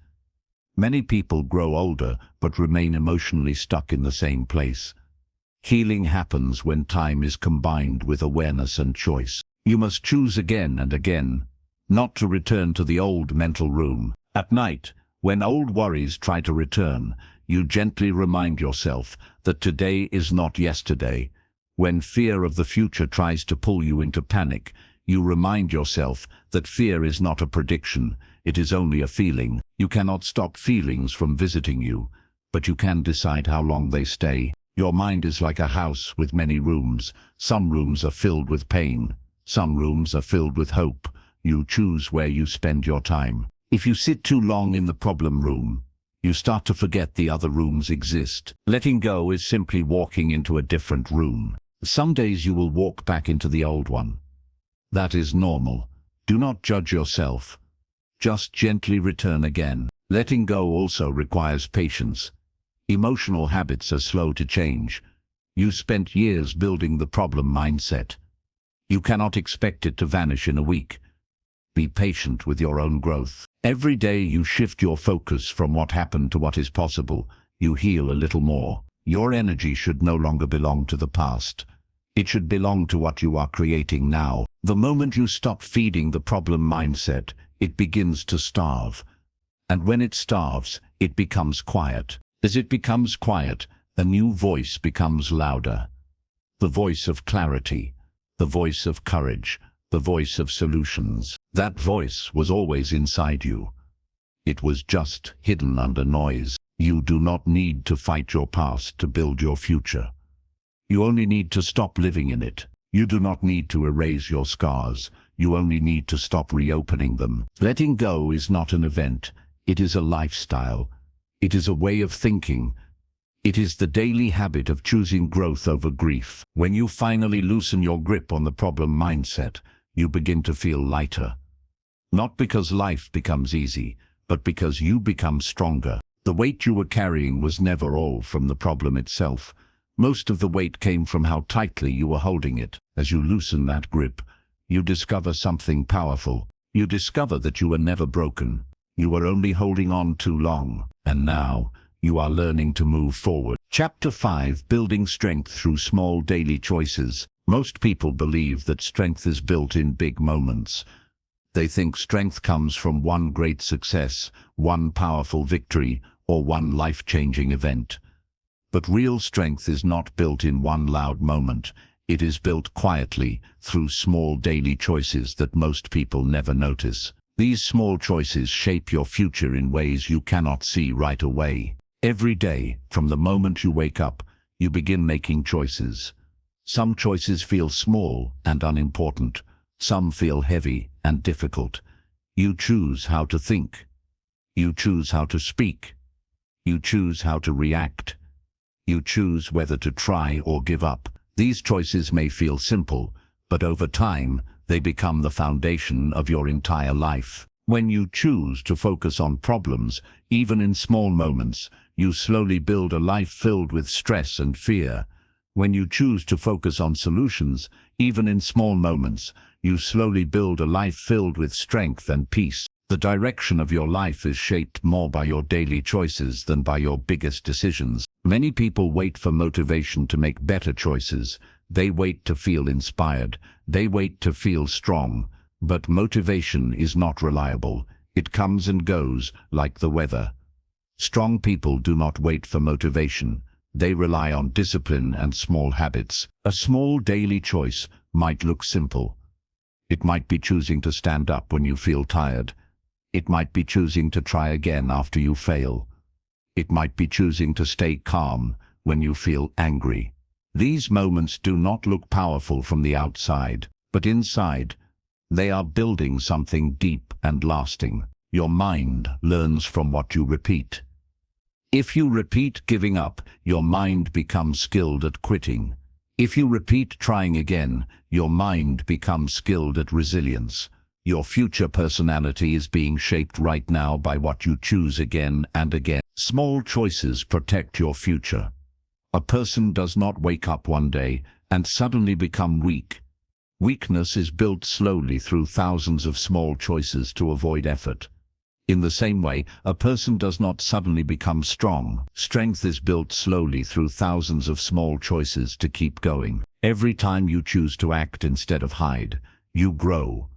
Many people grow older but remain emotionally stuck in the same place. Healing happens when time is combined with awareness and choice. You must choose again and again, not to return to the old mental room. At night, when old worries try to return, you gently remind yourself that today is not yesterday. When fear of the future tries to pull you into panic, you remind yourself that fear is not a prediction, it is only a feeling. You cannot stop feelings from visiting you, but you can decide how long they stay. Your mind is like a house with many rooms. Some rooms are filled with pain. Some rooms are filled with hope. You choose where you spend your time. If you sit too long in the problem room, you start to forget the other rooms exist. Letting go is simply walking into a different room. Some days you will walk back into the old one. That is normal. Do not judge yourself. Just gently return again. Letting go also requires patience. Emotional habits are slow to change. You spent years building the problem mindset. You cannot expect it to vanish in a week. Be patient with your own growth. Every day you shift your focus from what happened to what is possible. You heal a little more. Your energy should no longer belong to the past. It should belong to what you are creating now. The moment you stop feeding the problem mindset, it begins to starve. And when it starves, it becomes quiet. As it becomes quiet, a new voice becomes louder. The voice of clarity, the voice of courage, the voice of solutions. That voice was always inside you. It was just hidden under noise. You do not need to fight your past to build your future. You only need to stop living in it. You do not need to erase your scars. You only need to stop reopening them. Letting go is not an event. It is a lifestyle. It is a way of thinking. It is the daily habit of choosing growth over grief. When you finally loosen your grip on the problem mindset, you begin to feel lighter. Not because life becomes easy, but because you become stronger. The weight you were carrying was never all from the problem itself. Most of the weight came from how tightly you were holding it. As you loosen that grip, you discover something powerful. You discover that you were never broken. You were only holding on too long. And now, you are learning to move forward. Chapter 5: Building Strength Through Small Daily Choices. Most people believe that strength is built in big moments. They think strength comes from one great success, one powerful victory, or one life-changing event. But real strength is not built in one loud moment. It is built quietly, through small daily choices that most people never notice. These small choices shape your future in ways you cannot see right away. Every day, from the moment you wake up, you begin making choices. Some choices feel small and unimportant. Some feel heavy and difficult. You choose how to think. You choose how to speak. You choose how to react. You choose whether to try or give up. These choices may feel simple, but over time, they become the foundation of your entire life. When you choose to focus on problems, even in small moments, you slowly build a life filled with stress and fear. When you choose to focus on solutions, even in small moments, you slowly build a life filled with strength and peace. The direction of your life is shaped more by your daily choices than by your biggest decisions. Many people wait for motivation to make better choices. They wait to feel inspired. They wait to feel strong. But motivation is not reliable. It comes and goes like the weather. Strong people do not wait for motivation. They rely on discipline and small habits. A small daily choice might look simple. It might be choosing to stand up when you feel tired. It might be choosing to try again after you fail. It might be choosing to stay calm when you feel angry. These moments do not look powerful from the outside, but inside, they are building something deep and lasting. Your mind learns from what you repeat. If you repeat giving up, your mind becomes skilled at quitting. If you repeat trying again, your mind becomes skilled at resilience. Your future personality is being shaped right now by what you choose again and again. Small choices protect your future. A person does not wake up one day and suddenly become weak. Weakness is built slowly through thousands of small choices to avoid effort. In the same way, a person does not suddenly become strong. Strength is built slowly through thousands of small choices to keep going. Every time you choose to act instead of hide, you grow.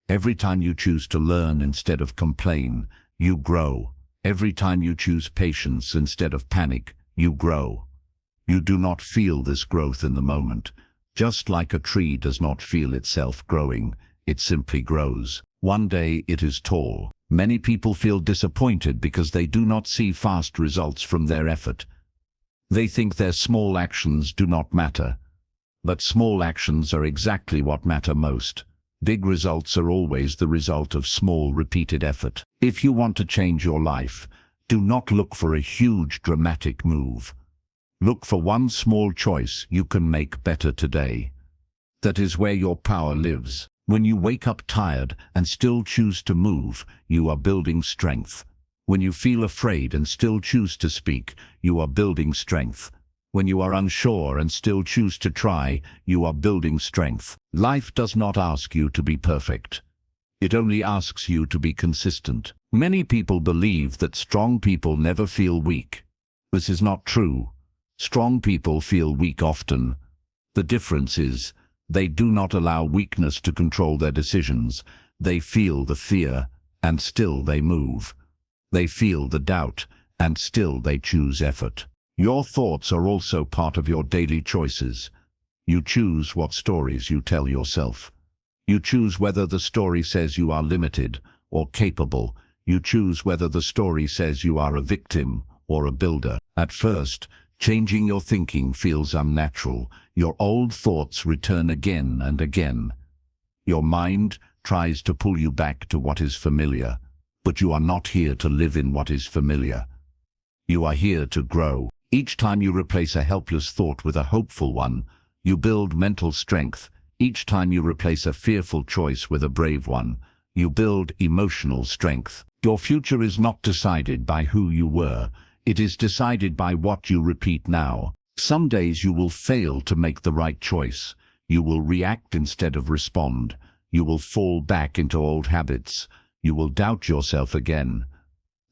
Every time you choose to learn instead of complain, you grow. Every time you choose patience instead of panic, you grow. You do not feel this growth in the moment. Just like a tree does not feel itself growing, it simply grows. One day it is tall. Many people feel disappointed because they do not see fast results from their effort. They think their small actions do not matter. But small actions are exactly what matter most. Big results are always the result of small, repeated effort. If you want to change your life, do not look for a huge, dramatic move. Look for one small choice you can make better today. That is where your power lives. When you wake up tired and still choose to move, you are building strength. When you feel afraid and still choose to speak, you are building strength. When you are unsure and still choose to try, you are building strength. Life does not ask you to be perfect. It only asks you to be consistent. Many people believe that strong people never feel weak. This is not true. Strong people feel weak often. The difference is, they do not allow weakness to control their decisions. They feel the fear, and still they move. They feel the doubt, and still they choose effort. Your thoughts are also part of your daily choices. You choose what stories you tell yourself. You choose whether the story says you are limited or capable. You choose whether the story says you are a victim or a builder. At first, changing your thinking feels unnatural. Your old thoughts return again and again. Your mind tries to pull you back to what is familiar, but you are not here to live in what is familiar. You are here to grow. Each time you replace a helpless thought with a hopeful one, you build mental strength. Each time you replace a fearful choice with a brave one, you build emotional strength. Your future is not decided by who you were. It is decided by what you repeat now. Some days you will fail to make the right choice. You will react instead of respond. You will fall back into old habits. You will doubt yourself again.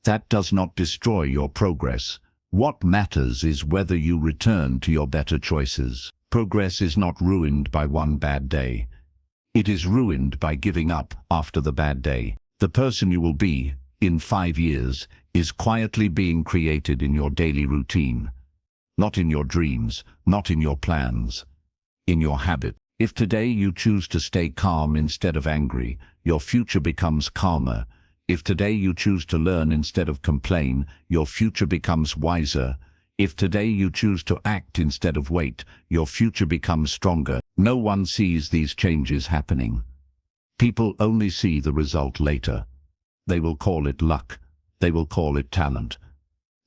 That does not destroy your progress. What matters is whether you return to your better choices. Progress is not ruined by one bad day. It is ruined by giving up after the bad day. The person you will be in 5 years is quietly being created in your daily routine. Not in your dreams, not in your plans, in your habit. If today you choose to stay calm instead of angry, your future becomes calmer. If today you choose to learn instead of complain, your future becomes wiser. If today you choose to act instead of wait, your future becomes stronger. No one sees these changes happening. People only see the result later. They will call it luck. They will call it talent.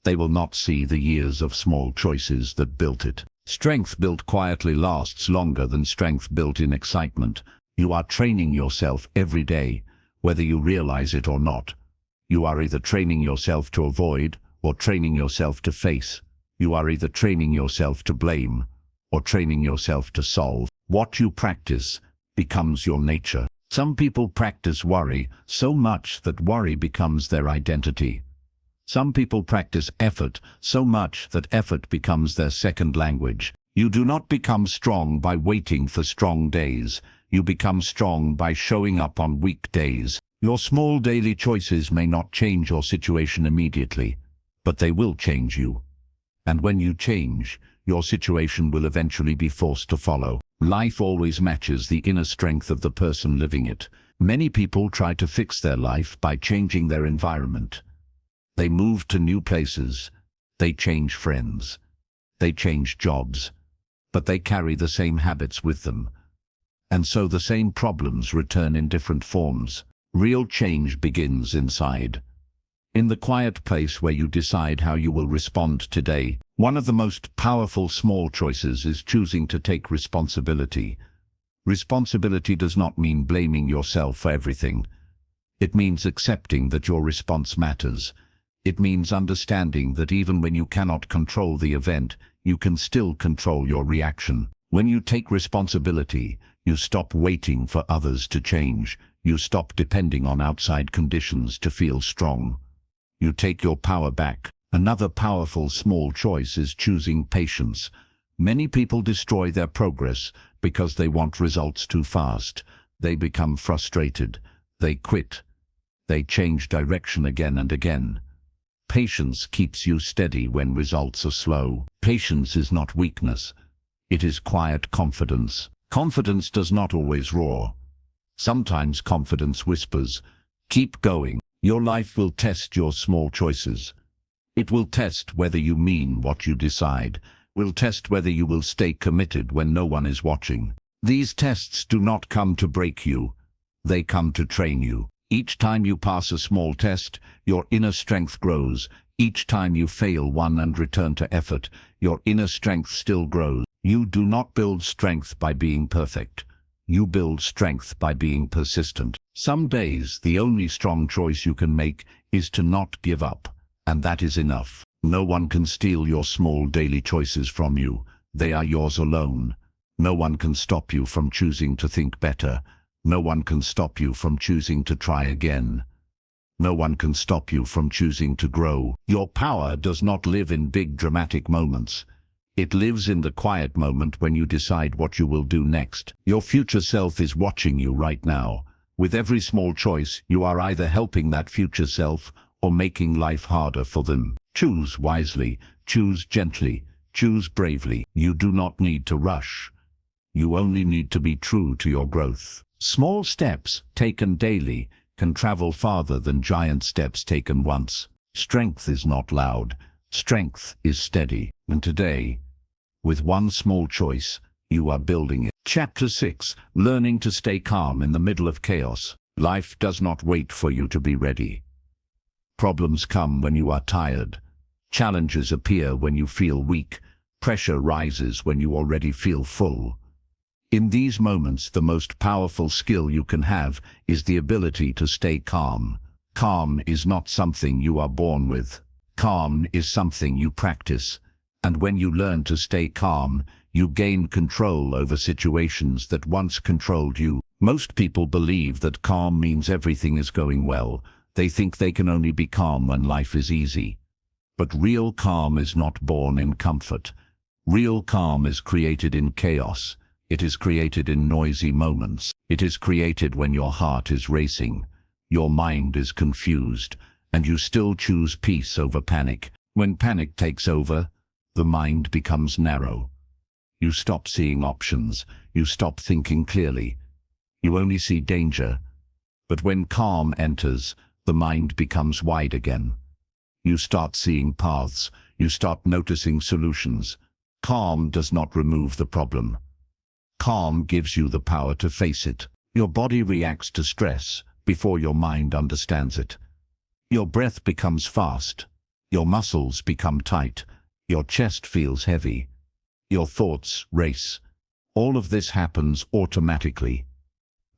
They will not see the years of small choices that built it. Strength built quietly lasts longer than strength built in excitement. You are training yourself every day, whether you realize it or not. You are either training yourself to avoid or training yourself to face. You are either training yourself to blame or training yourself to solve. What you practice becomes your nature. Some people practice worry so much that worry becomes their identity. Some people practice effort so much that effort becomes their second language. You do not become strong by waiting for strong days. You become strong by showing up on weak days. Your small daily choices may not change your situation immediately, but they will change you. And when you change, your situation will eventually be forced to follow. Life always matches the inner strength of the person living it. Many people try to fix their life by changing their environment. They move to new places. They change friends. They change jobs. But they carry the same habits with them. And so the same problems return in different forms. Real change begins inside. In the quiet place where you decide how you will respond today, one of the most powerful small choices is choosing to take responsibility. Responsibility does not mean blaming yourself for everything. It means accepting that your response matters. It means understanding that even when you cannot control the event, you can still control your reaction. When you take responsibility, you stop waiting for others to change. You stop depending on outside conditions to feel strong. You take your power back. Another powerful small choice is choosing patience. Many people destroy their progress because they want results too fast. They become frustrated. They quit. They change direction again and again. Patience keeps you steady when results are slow. Patience is not weakness. It is quiet confidence. Confidence does not always roar. Sometimes confidence whispers, "Keep going." Your life will test your small choices. It will test whether you mean what you decide. Will test whether you will stay committed when no one is watching. These tests do not come to break you. They come to train you. Each time you pass a small test, your inner strength grows. Each time you fail one and return to effort, your inner strength still grows. You do not build strength by being perfect. You build strength by being persistent. Some days, the only strong choice you can make is to not give up, and that is enough. No one can steal your small daily choices from you. They are yours alone. No one can stop you from choosing to think better. No one can stop you from choosing to try again. No one can stop you from choosing to grow. Your power does not live in big dramatic moments. It lives in the quiet moment when you decide what you will do next. Your future self is watching you right now. With every small choice, you are either helping that future self or making life harder for them. Choose wisely, choose gently, choose bravely. You do not need to rush. You only need to be true to your growth. Small steps taken daily can travel farther than giant steps taken once. Strength is not loud. Strength is steady. And today, with one small choice, you are building it. Chapter 6. Learning to stay calm in the middle of chaos. Life does not wait for you to be ready. Problems come when you are tired. Challenges appear when you feel weak. Pressure rises when you already feel full. In these moments, the most powerful skill you can have is the ability to stay calm. Calm is not something you are born with. Calm is something you practice. And when you learn to stay calm, you gain control over situations that once controlled you. Most people believe that calm means everything is going well. They think they can only be calm when life is easy. But real calm is not born in comfort. Real calm is created in chaos. It is created in noisy moments. It is created when your heart is racing, your mind is confused, and you still choose peace over panic. When panic takes over, the mind becomes narrow. You stop seeing options. You stop thinking clearly. You only see danger. But when calm enters, the mind becomes wide again. You start seeing paths. You start noticing solutions. Calm does not remove the problem. Calm gives you the power to face it. Your body reacts to stress before your mind understands it. Your breath becomes fast. Your muscles become tight. Your chest feels heavy. Your thoughts race. All of this happens automatically.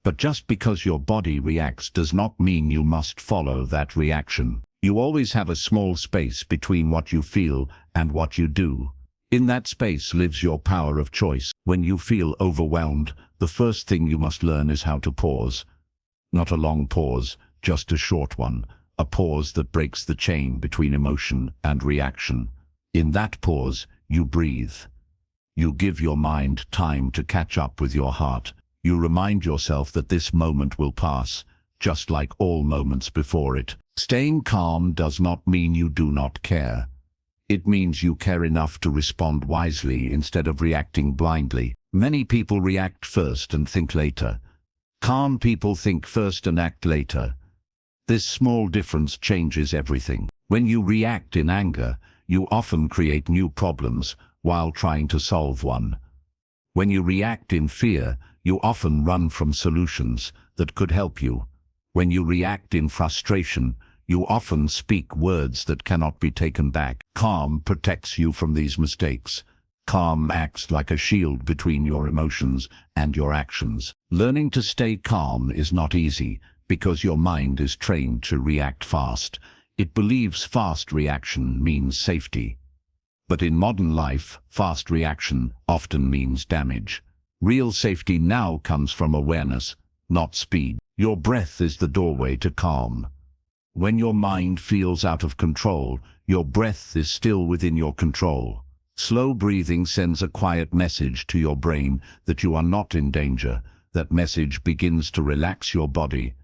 But just because your body reacts does not mean you must follow that reaction. You always have a small space between what you feel and what you do. In that space lives your power of choice. When you feel overwhelmed, the first thing you must learn is how to pause. Not a long pause, just a short one. A pause that breaks the chain between emotion and reaction. In that pause, you breathe. You give your mind time to catch up with your heart. You remind yourself that this moment will pass, just like all moments before it. Staying calm does not mean you do not care. It means you care enough to respond wisely instead of reacting blindly. Many people react first and think later. Calm people think first and act later. This small difference changes everything. When you react in anger, you often create new problems while trying to solve one. When you react in fear, you often run from solutions that could help you. When you react in frustration, you often speak words that cannot be taken back. Calm protects you from these mistakes. Calm acts like a shield between your emotions and your actions. Learning to stay calm is not easy because your mind is trained to react fast. It believes fast reaction means safety. But in modern life, fast reaction often means damage. Real safety now comes from awareness, not speed. Your breath is the doorway to calm. When your mind feels out of control, your breath is still within your control. Slow breathing sends a quiet message to your brain that you are not in danger. That message begins to relax your body.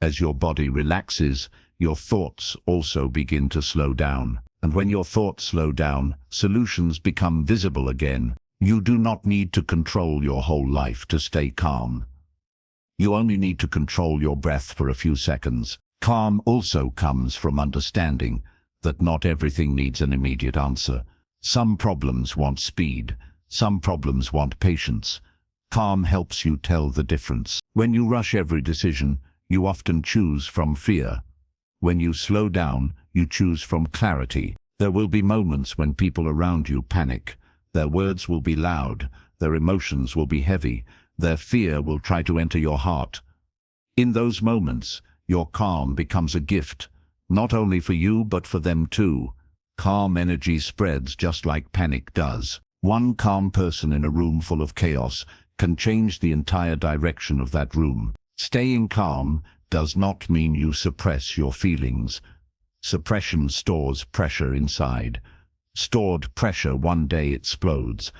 As your body relaxes, your thoughts also begin to slow down. And when your thoughts slow down, solutions become visible again. You do not need to control your whole life to stay calm. You only need to control your breath for a few seconds. Calm also comes from understanding that not everything needs an immediate answer. Some problems want speed. Some problems want patience. Calm helps you tell the difference. When you rush every decision, you often choose from fear. When you slow down, you choose from clarity. There will be moments when people around you panic. Their words will be loud. Their emotions will be heavy. Their fear will try to enter your heart. In those moments, your calm becomes a gift, not only for you but for them too. Calm energy spreads just like panic does. One calm person in a room full of chaos can change the entire direction of that room. Staying calm does not mean you suppress your feelings. Suppression stores pressure inside. Stored pressure one day explodes.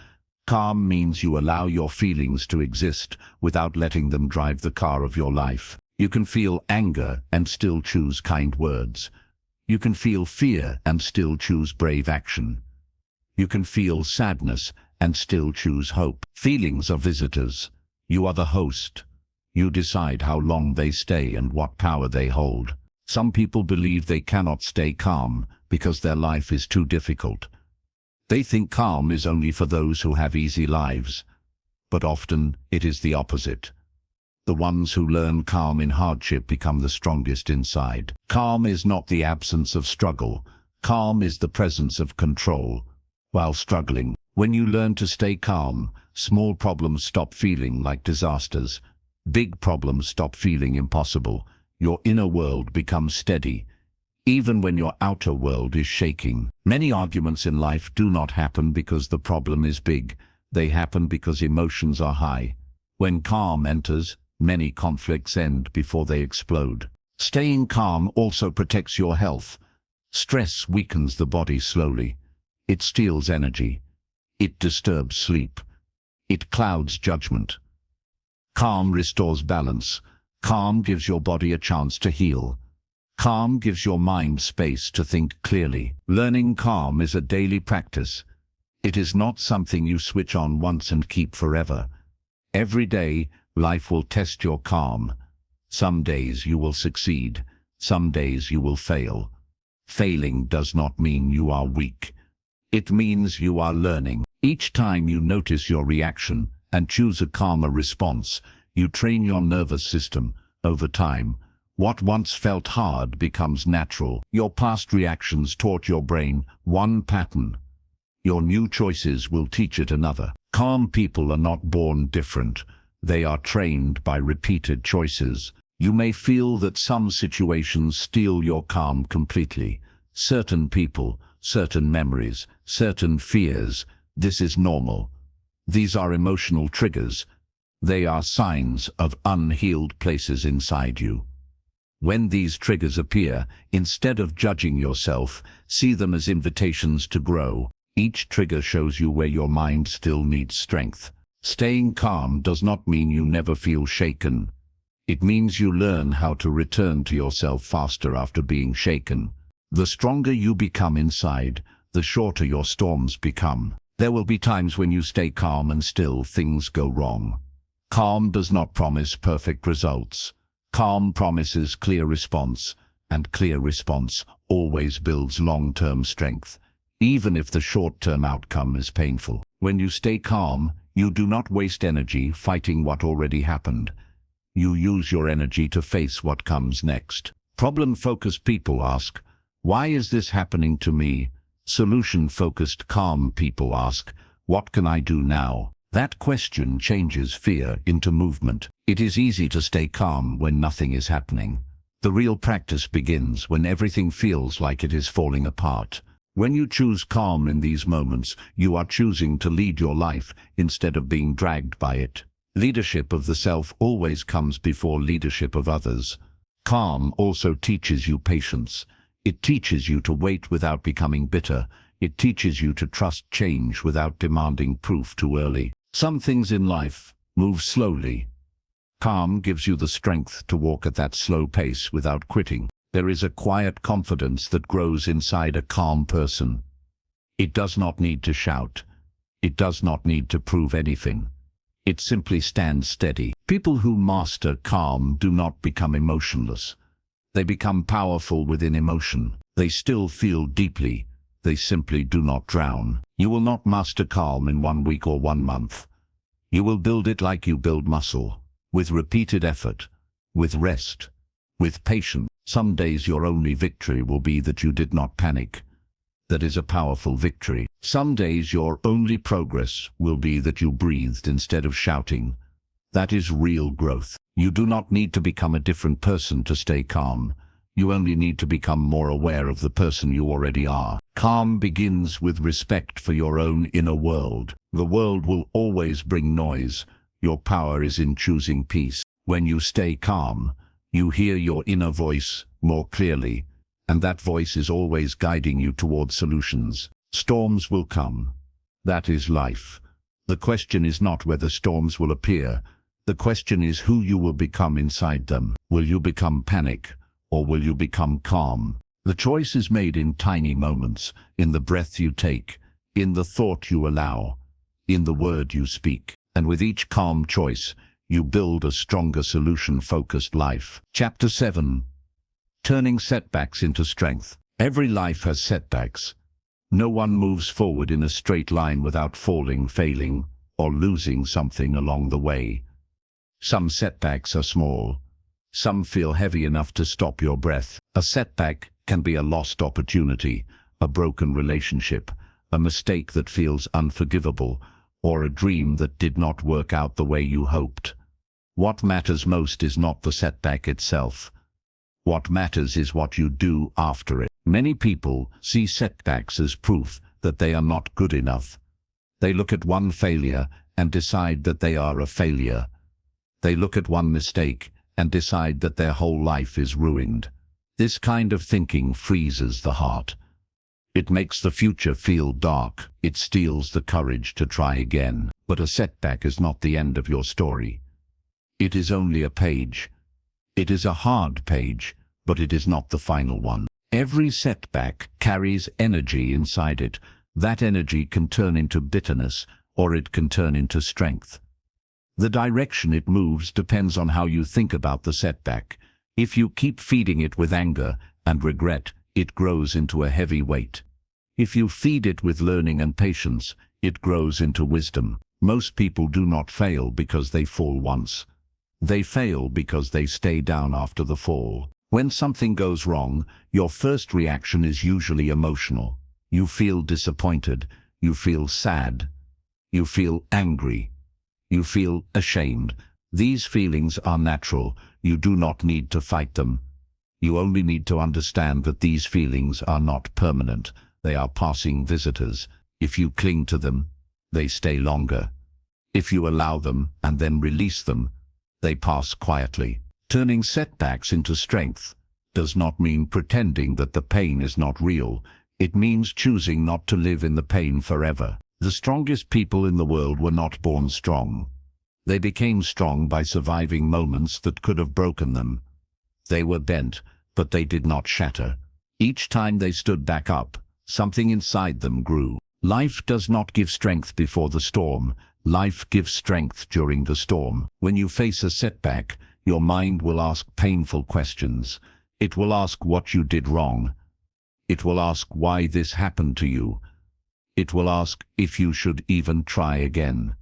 Calm means you allow your feelings to exist without letting them drive the car of your life. You can feel anger and still choose kind words. You can feel fear and still choose brave action. You can feel sadness and still choose hope. Feelings are visitors. You are the host. You decide how long they stay and what power they hold. Some people believe they cannot stay calm because their life is too difficult. They think calm is only for those who have easy lives. But often it is the opposite. The ones who learn calm in hardship become the strongest inside. Calm is not the absence of struggle. Calm is the presence of control. While struggling, when you learn to stay calm, small problems stop feeling like disasters. Big problems stop feeling impossible. Your inner world becomes steady, even when your outer world is shaking. Many arguments in life do not happen because the problem is big. They happen because emotions are high. When calm enters, many conflicts end before they explode. Staying calm also protects your health. Stress weakens the body slowly. It steals energy. It disturbs sleep. It clouds judgment. Calm restores balance. Calm gives your body a chance to heal. Calm gives your mind space to think clearly. Learning calm is a daily practice. It is not something you switch on once and keep forever. Every day, life will test your calm. Some days you will succeed. Some days you will fail. Failing does not mean you are weak. It means you are learning. Each time you notice your reaction and choose a calmer response, you train your nervous system. Over time, what once felt hard becomes natural. Your past reactions taught your brain one pattern. Your new choices will teach it another. Calm people are not born different. They are trained by repeated choices. You may feel that some situations steal your calm completely. Certain people, certain memories, certain fears. This is normal. These are emotional triggers. They are signs of unhealed places inside you. When these triggers appear, instead of judging yourself, see them as invitations to grow. Each trigger shows you where your mind still needs strength. Staying calm does not mean you never feel shaken. It means you learn how to return to yourself faster after being shaken. The stronger you become inside, the shorter your storms become. There will be times when you stay calm and still things go wrong. Calm does not promise perfect results. Calm promises clear response, and clear response always builds long-term strength, even if the short-term outcome is painful. When you stay calm, you do not waste energy fighting what already happened. You use your energy to face what comes next. Problem-focused people ask, "Why is this happening to me?" Solution-focused calm people ask, "What can I do now?" That question changes fear into movement. It is easy to stay calm when nothing is happening. The real practice begins when everything feels like it is falling apart. When you choose calm in these moments, you are choosing to lead your life instead of being dragged by it. Leadership of the self always comes before leadership of others. Calm also teaches you patience. It teaches you to wait without becoming bitter. It teaches you to trust change without demanding proof too early. Some things in life move slowly. Calm gives you the strength to walk at that slow pace without quitting. There is a quiet confidence that grows inside a calm person. It does not need to shout. It does not need to prove anything. It simply stands steady. People who master calm do not become emotionless. They become powerful within emotion. They still feel deeply. They simply do not drown. You will not master calm in 1 week or 1 month. You will build it like you build muscle, with repeated effort, with rest, with patience. Some days your only victory will be that you did not panic. That is a powerful victory. Some days your only progress will be that you breathed instead of shouting. That is real growth. You do not need to become a different person to stay calm. You only need to become more aware of the person you already are. Calm begins with respect for your own inner world. The world will always bring noise. Your power is in choosing peace. When you stay calm, you hear your inner voice more clearly, and that voice is always guiding you towards solutions. Storms will come. That is life. The question is not whether storms will appear. The question is who you will become inside them. Will you become panic, or will you become calm? The choice is made in tiny moments, in the breath you take, in the thought you allow, in the word you speak. And with each calm choice, you build a stronger solution-focused life. Chapter 7. Turning setbacks into strength. Every life has setbacks. No one moves forward in a straight line without falling, failing, or losing something along the way. Some setbacks are small. Some feel heavy enough to stop your breath. A setback can be a lost opportunity, a broken relationship, a mistake that feels unforgivable, or a dream that did not work out the way you hoped. What matters most is not the setback itself. What matters is what you do after it. Many people see setbacks as proof that they are not good enough. They look at one failure and decide that they are a failure. They look at one mistake and decide that their whole life is ruined. This kind of thinking freezes the heart. It makes the future feel dark. It steals the courage to try again. But a setback is not the end of your story. It is only a page. It is a hard page, but it is not the final one. Every setback carries energy inside it. That energy can turn into bitterness, or it can turn into strength. The direction it moves depends on how you think about the setback. If you keep feeding it with anger and regret, it grows into a heavy weight. If you feed it with learning and patience, it grows into wisdom. Most people do not fail because they fall once. They fail because they stay down after the fall. When something goes wrong, your first reaction is usually emotional. You feel disappointed. You feel sad. You feel angry. You feel ashamed. These feelings are natural. You do not need to fight them. You only need to understand that these feelings are not permanent. They are passing visitors. If you cling to them, they stay longer. If you allow them and then release them, they pass quietly. Turning setbacks into strength does not mean pretending that the pain is not real. It means choosing not to live in the pain forever. The strongest people in the world were not born strong. They became strong by surviving moments that could have broken them. They were bent, but they did not shatter. Each time they stood back up, something inside them grew. Life does not give strength before the storm. Life gives strength during the storm. When you face a setback, your mind will ask painful questions. It will ask what you did wrong. It will ask why this happened to you. It will ask if you should even try again.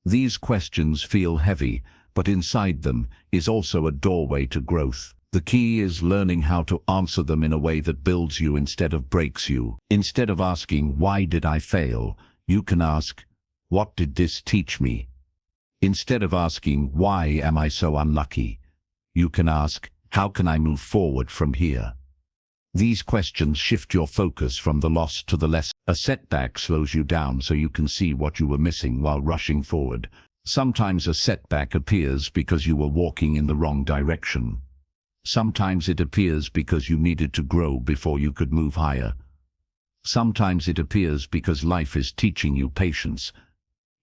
These questions feel heavy, but inside them is also a doorway to growth. The key is learning how to answer them in a way that builds you instead of breaks you. Instead of asking, "Why did I fail?" you can ask, "What did this teach me?" Instead of asking, "Why am I so unlucky?" you can ask, "How can I move forward from here?" These questions shift your focus from the loss to the lesson. A setback slows you down so you can see what you were missing while rushing forward. Sometimes a setback appears because you were walking in the wrong direction. Sometimes it appears because you needed to grow before you could move higher. Sometimes it appears because life is teaching you patience.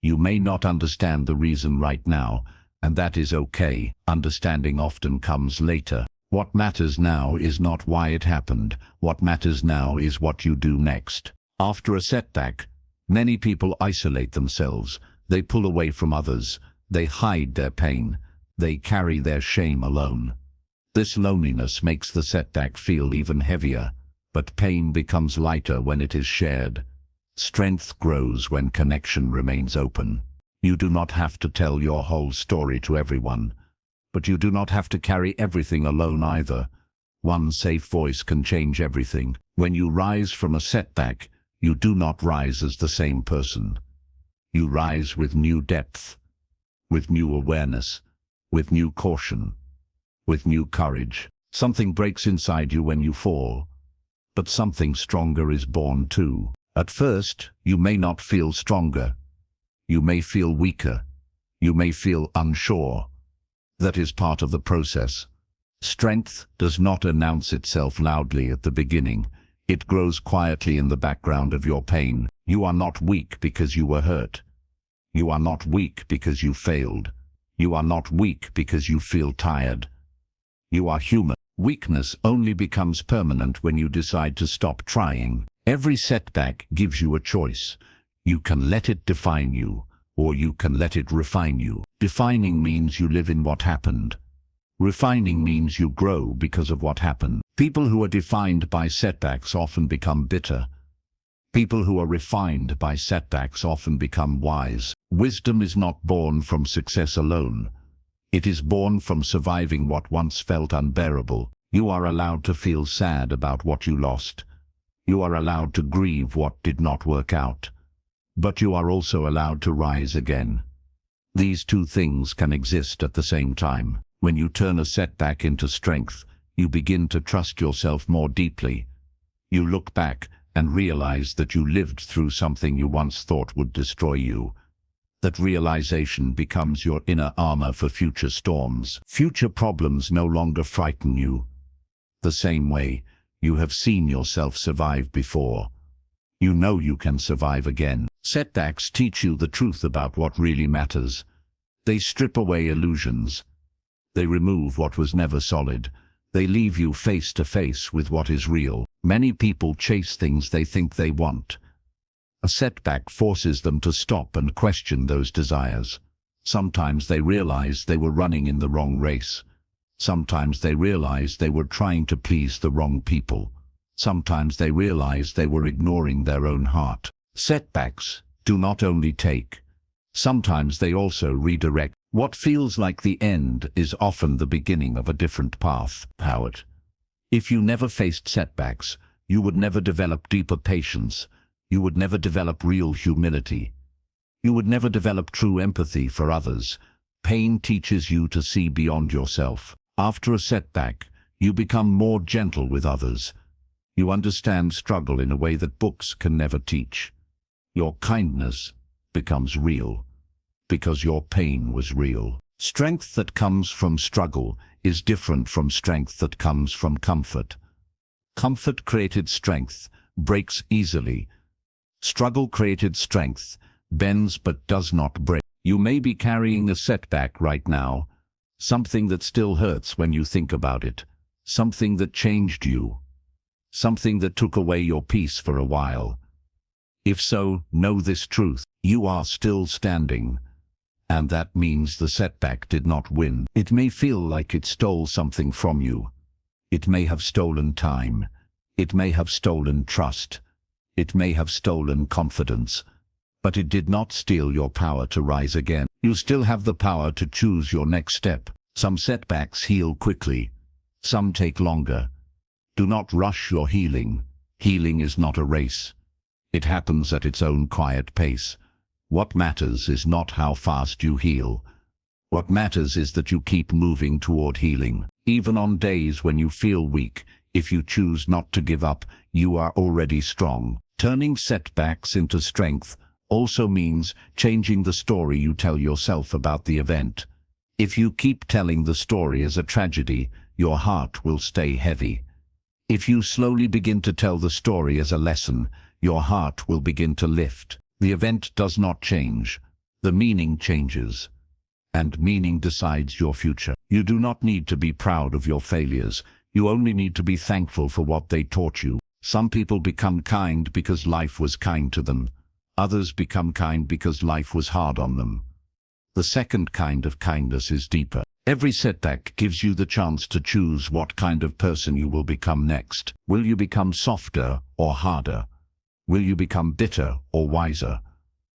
You may not understand the reason right now, and that is okay. Understanding often comes later. What matters now is not why it happened. What matters now is what you do next. After a setback, many people isolate themselves. They pull away from others. They hide their pain. They carry their shame alone. This loneliness makes the setback feel even heavier, but pain becomes lighter when it is shared. Strength grows when connection remains open. You do not have to tell your whole story to everyone, but you do not have to carry everything alone either. One safe voice can change everything. When you rise from a setback, you do not rise as the same person. You rise with new depth. with new awareness, with new caution, with new courage. Something breaks inside you when you fall, but something stronger is born too. At first, you may not feel stronger. You may feel weaker. You may feel unsure. That is part of the process. Strength does not announce itself loudly at the beginning. It grows quietly in the background of your pain. You are not weak because you were hurt. You are not weak because you failed. You are not weak because you feel tired. You are human. Weakness only becomes permanent when you decide to stop trying. Every setback gives you a choice. You can let it define you, or you can let it refine you. Defining means you live in what happened. Refining means you grow because of what happened. People who are defined by setbacks often become bitter. People who are refined by setbacks often become wise. Wisdom is not born from success alone. It is born from surviving what once felt unbearable. You are allowed to feel sad about what you lost. You are allowed to grieve what did not work out. But you are also allowed to rise again. These two things can exist at the same time. When you turn a setback into strength, you begin to trust yourself more deeply. You look back and realize that you lived through something you once thought would destroy you. That realization becomes your inner armor for future storms. Future problems no longer frighten you. The same way you have seen yourself survive before. You know you can survive again. Setbacks teach you the truth about what really matters. They strip away illusions. They remove what was never solid. They leave you face to face with what is real. Many people chase things they think they want. A setback forces them to stop and question those desires. Sometimes they realize they were running in the wrong race. Sometimes they realize they were trying to please the wrong people. Sometimes they realize they were ignoring their own heart. Setbacks do not only take. Sometimes they also redirect. What feels like the end is often the beginning of a different path. Howard. If you never faced setbacks, you would never develop deeper patience. You would never develop real humility. You would never develop true empathy for others. Pain teaches you to see beyond yourself. After a setback, you become more gentle with others. You understand struggle in a way that books can never teach. Your kindness becomes real because your pain was real. Strength that comes from struggle is different from strength that comes from comfort. Comfort-created strength breaks easily. Struggle-created strength bends but does not break. You may be carrying a setback right now, something that still hurts when you think about it, something that changed you, something that took away your peace for a while. If so, know this truth: you are still standing. And that means the setback did not win. It may feel like it stole something from you. It may have stolen time. It may have stolen trust. It may have stolen confidence. But it did not steal your power to rise again. You still have the power to choose your next step. Some setbacks heal quickly. Some take longer. Do not rush your healing. Healing is not a race. It happens at its own quiet pace. What matters is not how fast you heal. What matters is that you keep moving toward healing. Even on days when you feel weak, if you choose not to give up, you are already strong. Turning setbacks into strength also means changing the story you tell yourself about the event. If you keep telling the story as a tragedy, your heart will stay heavy. If you slowly begin to tell the story as a lesson, your heart will begin to lift. The event does not change. The meaning changes. And meaning decides your future. You do not need to be proud of your failures. You only need to be thankful for what they taught you. Some people become kind because life was kind to them. Others become kind because life was hard on them. The second kind of kindness is deeper. Every setback gives you the chance to choose what kind of person you will become next. Will you become softer or harder? Will you become bitter or wiser?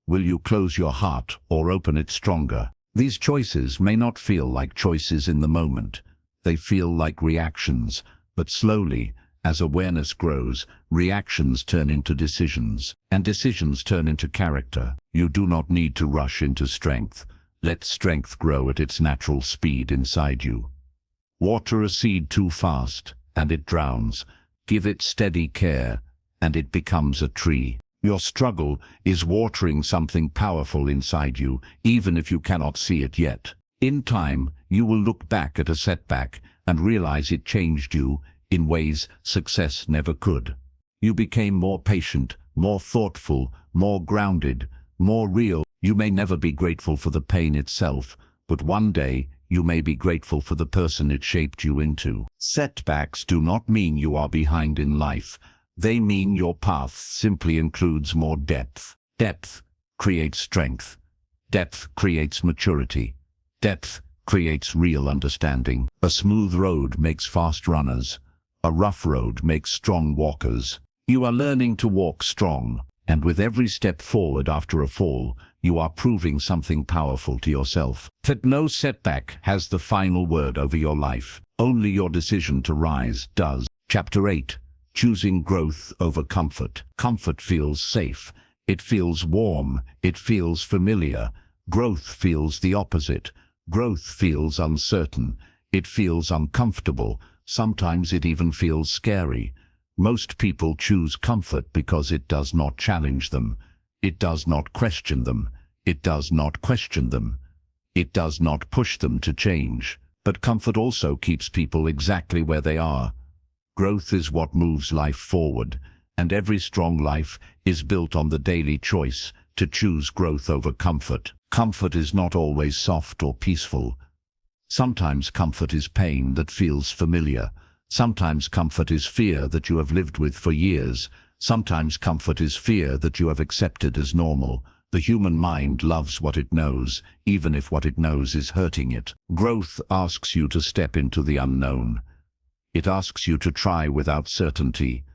Will you close your heart or open it stronger? These choices may not feel like choices in the moment. They feel like reactions, but slowly, as awareness grows, reactions turn into decisions, and decisions turn into character. You do not need to rush into strength. Let strength grow at its natural speed inside you. Water a seed too fast, and it drowns. Give it steady care, and it becomes a tree. Your struggle is watering something powerful inside you, even if you cannot see it yet. In time, you will look back at a setback and realize it changed you in ways success never could. You became more patient, more thoughtful, more grounded, more real. You may never be grateful for the pain itself, but one day you may be grateful for the person it shaped you into. Setbacks do not mean you are behind in life. They mean your path simply includes more depth. Depth creates strength. Depth creates maturity. Depth creates real understanding. A smooth road makes fast runners. A rough road makes strong walkers. You are learning to walk strong, and with every step forward after a fall, you are proving something powerful to yourself. That no setback has the final word over your life. Only your decision to rise does. Chapter 8. Choosing growth over comfort. Comfort feels safe. It feels warm. It feels familiar. Growth feels the opposite. Growth feels uncertain. It feels uncomfortable. Sometimes it even feels scary. Most people choose comfort because it does not challenge them. It does not question them. It does not question them. It does not push them to change. But comfort also keeps people exactly where they are. Growth is what moves life forward, and every strong life is built on the daily choice to choose growth over comfort. Comfort is not always soft or peaceful. Sometimes comfort is pain that feels familiar. Sometimes comfort is fear that you have lived with for years. Sometimes comfort is fear that you have accepted as normal. The human mind loves what it knows, even if what it knows is hurting it. Growth asks you to step into the unknown. It asks you to try without certainty.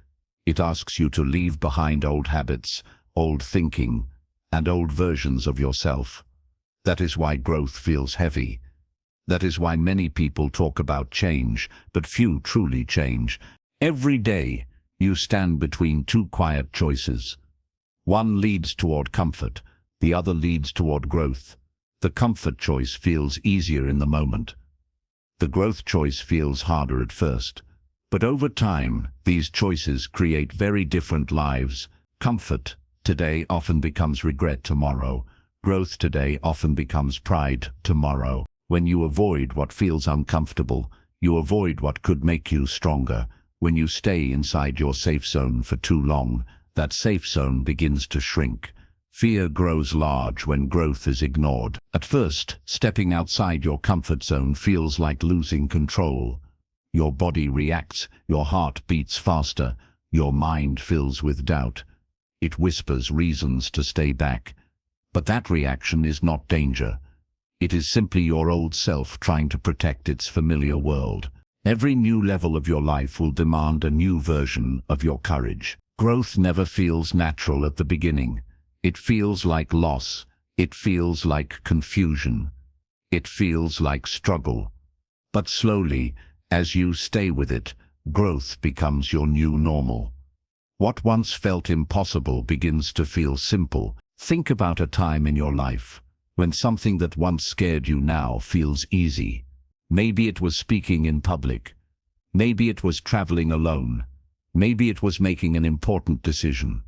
It asks you to leave behind old habits, old thinking, and old versions of yourself. That is why growth feels heavy. That is why many people talk about change, but few truly change. Every day, you stand between two quiet choices. One leads toward comfort, the other leads toward growth. The comfort choice feels easier in the moment. The growth choice feels harder at first. But over time, these choices create very different lives. Comfort today often becomes regret tomorrow. Growth today often becomes pride tomorrow. When you avoid what feels uncomfortable, you avoid what could make you stronger. When you stay inside your safe zone for too long, that safe zone begins to shrink. Fear grows large when growth is ignored. At first, stepping outside your comfort zone feels like losing control. Your body reacts, your heart beats faster, your mind fills with doubt. It whispers reasons to stay back. But that reaction is not danger. It is simply your old self trying to protect its familiar world. Every new level of your life will demand a new version of your courage. Growth never feels natural at the beginning. It feels like loss. It feels like confusion. It feels like struggle. But slowly, as you stay with it, growth becomes your new normal. What once felt impossible begins to feel simple. Think about a time in your life when something that once scared you now feels easy. Maybe it was speaking in public. Maybe it was traveling alone. Maybe it was making an important decision.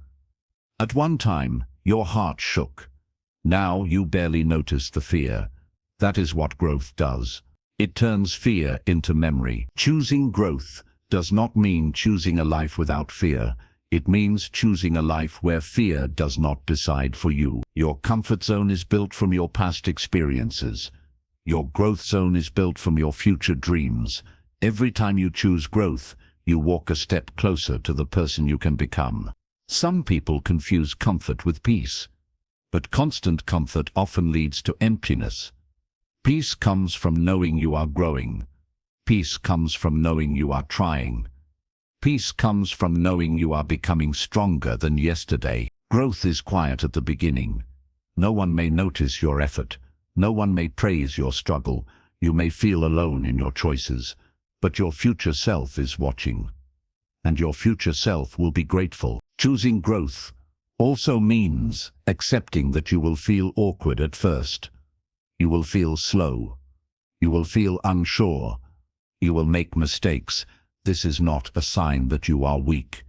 At one time, your heart shook. Now you barely notice the fear. That is what growth does. It turns fear into memory. Choosing growth does not mean choosing a life without fear. It means choosing a life where fear does not decide for you. Your comfort zone is built from your past experiences. Your growth zone is built from your future dreams. Every time you choose growth, you walk a step closer to the person you can become. Some people confuse comfort with peace, but constant comfort often leads to emptiness. Peace comes from knowing you are growing. Peace comes from knowing you are trying. Peace comes from knowing you are becoming stronger than yesterday. Growth is quiet at the beginning. No one may notice your effort. No one may praise your struggle. You may feel alone in your choices, but your future self is watching. And your future self will be grateful. Choosing growth also means accepting that you will feel awkward at first. You will feel slow. You will feel unsure. You will make mistakes. This is not a sign that you are weak.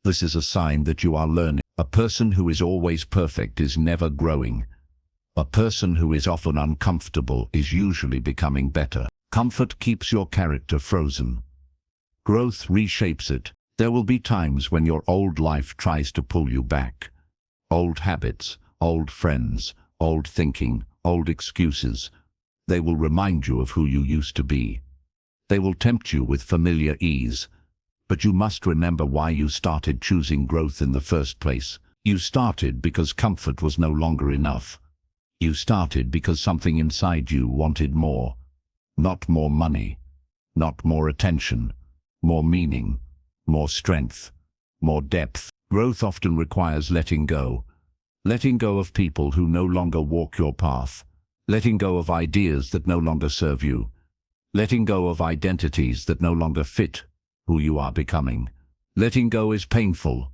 This is a sign that you are learning. A person who is always perfect is never growing. A person who is often uncomfortable is usually becoming better. Comfort keeps your character frozen. Growth reshapes it. There will be times when your old life tries to pull you back. Old habits, old friends, old thinking, old excuses. They will remind you of who you used to be. They will tempt you with familiar ease. But you must remember why you started choosing growth in the first place. You started because comfort was no longer enough. You started because something inside you wanted more. Not more money, not more attention, more meaning, more strength, more depth. Growth often requires letting go. Letting go of people who no longer walk your path. Letting go of ideas that no longer serve you. Letting go of identities that no longer fit who you are becoming. Letting go is painful,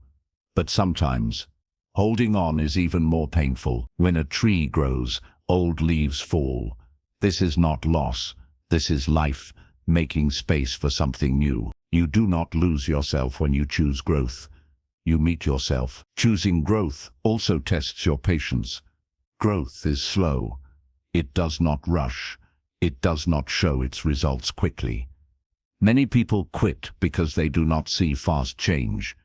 but sometimes holding on is even more painful. When a tree grows, old leaves fall. This is not loss. This is life, making space for something new. You do not lose yourself when you choose growth. You meet yourself. Choosing growth also tests your patience. Growth is slow. It does not rush. It does not show its results quickly. Many people quit because they do not see fast change.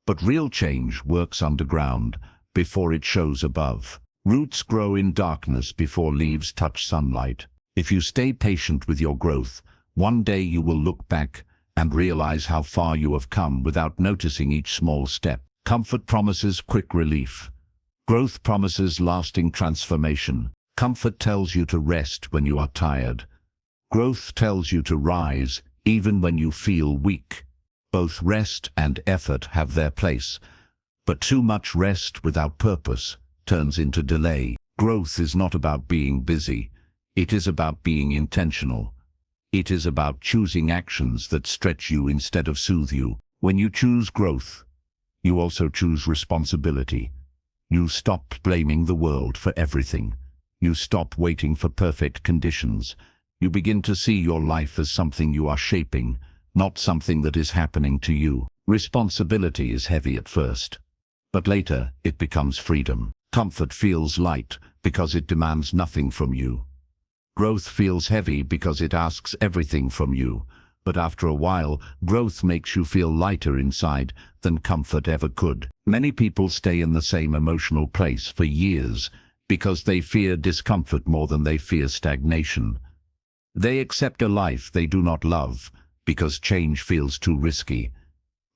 But real change works underground before it shows above. Roots grow in darkness before leaves touch sunlight. If you stay patient with your growth, one day you will look back and realize how far you have come without noticing each small step. Comfort promises quick relief. Growth promises lasting transformation. Comfort tells you to rest when you are tired. Growth tells you to rise even when you feel weak. Both rest and effort have their place, but too much rest without purpose turns into delay. Growth is not about being busy. It is about being intentional. It is about choosing actions that stretch you instead of soothe you. When you choose growth, you also choose responsibility. You stop blaming the world for everything. You stop waiting for perfect conditions. You begin to see your life as something you are shaping, not something that is happening to you. Responsibility is heavy at first, but later it becomes freedom. Comfort feels light because it demands nothing from you. Growth feels heavy because it asks everything from you, but after a while, growth makes you feel lighter inside than comfort ever could. Many people stay in the same emotional place for years because they fear discomfort more than they fear stagnation. They accept a life they do not love because change feels too risky.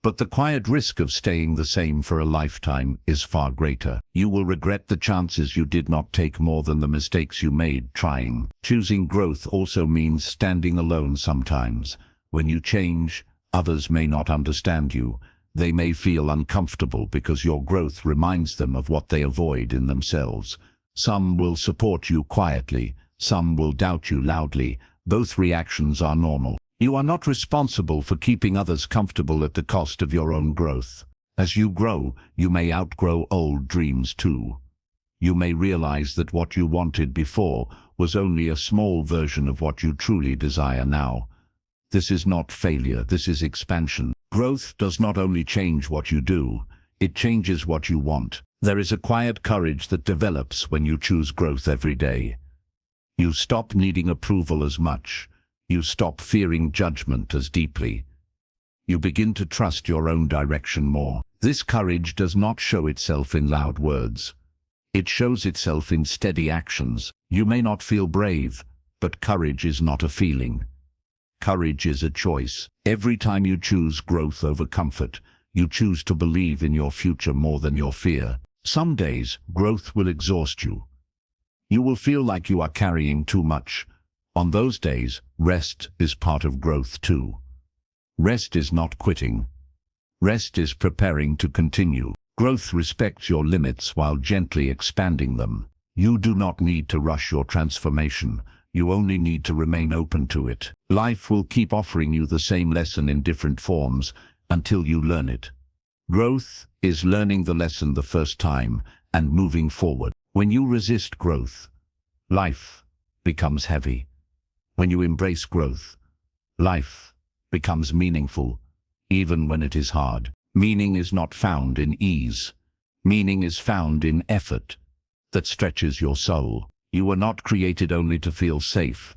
But the quiet risk of staying the same for a lifetime is far greater. You will regret the chances you did not take more than the mistakes you made trying. Choosing growth also means standing alone sometimes. When you change, others may not understand you. They may feel uncomfortable because your growth reminds them of what they avoid in themselves. Some will support you quietly. Some will doubt you loudly. Both reactions are normal. You are not responsible for keeping others comfortable at the cost of your own growth. As you grow, you may outgrow old dreams too. You may realize that what you wanted before was only a small version of what you truly desire now. This is not failure, this is expansion. Growth does not only change what you do, it changes what you want. There is a quiet courage that develops when you choose growth every day. You stop needing approval as much. You stop fearing judgment as deeply. You begin to trust your own direction more. This courage does not show itself in loud words. It shows itself in steady actions. You may not feel brave, but courage is not a feeling. Courage is a choice. Every time you choose growth over comfort, you choose to believe in your future more than your fear. Some days, growth will exhaust you. You will feel like you are carrying too much. On those days, rest is part of growth too. Rest is not quitting. Rest is preparing to continue. Growth respects your limits while gently expanding them. You do not need to rush your transformation. You only need to remain open to it. Life will keep offering you the same lesson in different forms until you learn it. Growth is learning the lesson the first time and moving forward. When you resist growth, life becomes heavy. When you embrace growth, life becomes meaningful, even when it is hard. Meaning is not found in ease. Meaning is found in effort that stretches your soul. You were not created only to feel safe.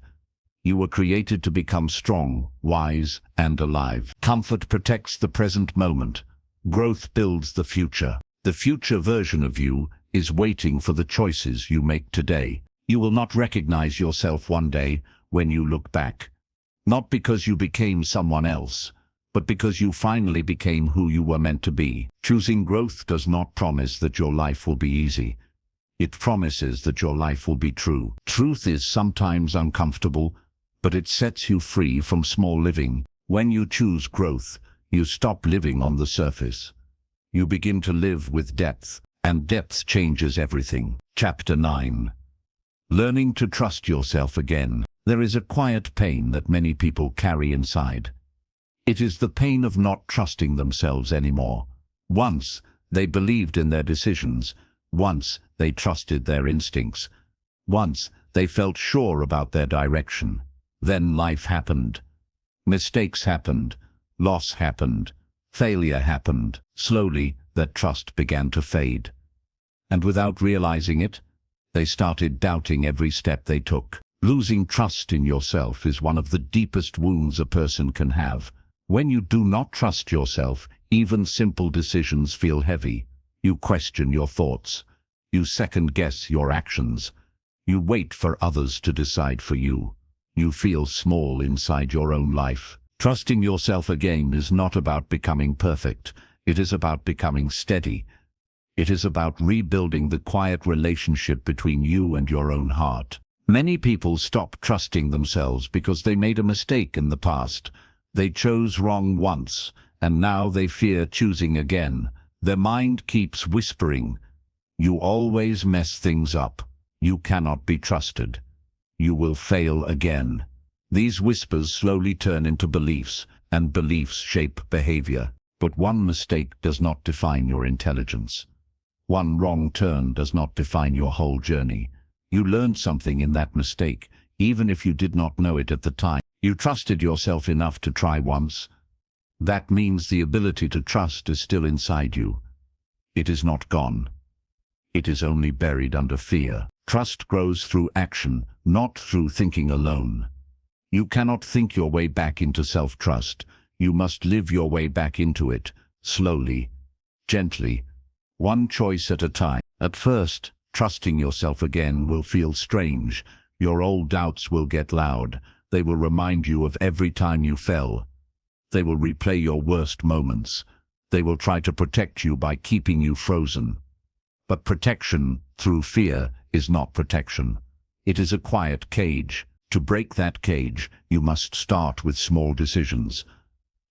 You were created to become strong, wise, and alive. Comfort protects the present moment. Growth builds the future. The future version of you is waiting for the choices you make today. You will not recognize yourself one day when you look back. Not because you became someone else, but because you finally became who you were meant to be. Choosing growth does not promise that your life will be easy. It promises that your life will be true. Truth is sometimes uncomfortable, but it sets you free from small living. When you choose growth, you stop living on the surface. You begin to live with depth, and depth changes everything. Chapter 9. Learning to trust yourself again. There is a quiet pain that many people carry inside. It is the pain of not trusting themselves anymore. Once, they believed in their decisions. Once, they trusted their instincts. Once, they felt sure about their direction. Then life happened. Mistakes happened. Loss happened. Failure happened. Slowly, that trust began to fade. And without realizing it, they started doubting every step they took. Losing trust in yourself is one of the deepest wounds a person can have. When you do not trust yourself, even simple decisions feel heavy. You question your thoughts. You second-guess your actions. You wait for others to decide for you. You feel small inside your own life. Trusting yourself again is not about becoming perfect. It is about becoming steady. It is about rebuilding the quiet relationship between you and your own heart. Many people stop trusting themselves because they made a mistake in the past. They chose wrong once, and now they fear choosing again. Their mind keeps whispering, "You always mess things up. You cannot be trusted. You will fail again." These whispers slowly turn into beliefs, and beliefs shape behavior. But one mistake does not define your intelligence. One wrong turn does not define your whole journey. You learned something in that mistake, even if you did not know it at the time. You trusted yourself enough to try once. That means the ability to trust is still inside you. It is not gone. It is only buried under fear. Trust grows through action, not through thinking alone. You cannot think your way back into self-trust. You must live your way back into it, slowly, gently, one choice at a time. At first, trusting yourself again will feel strange. Your old doubts will get loud. They will remind you of every time you fell. They will replay your worst moments. They will try to protect you by keeping you frozen. But protection through fear is not protection. It is a quiet cage. To break that cage, you must start with small decisions.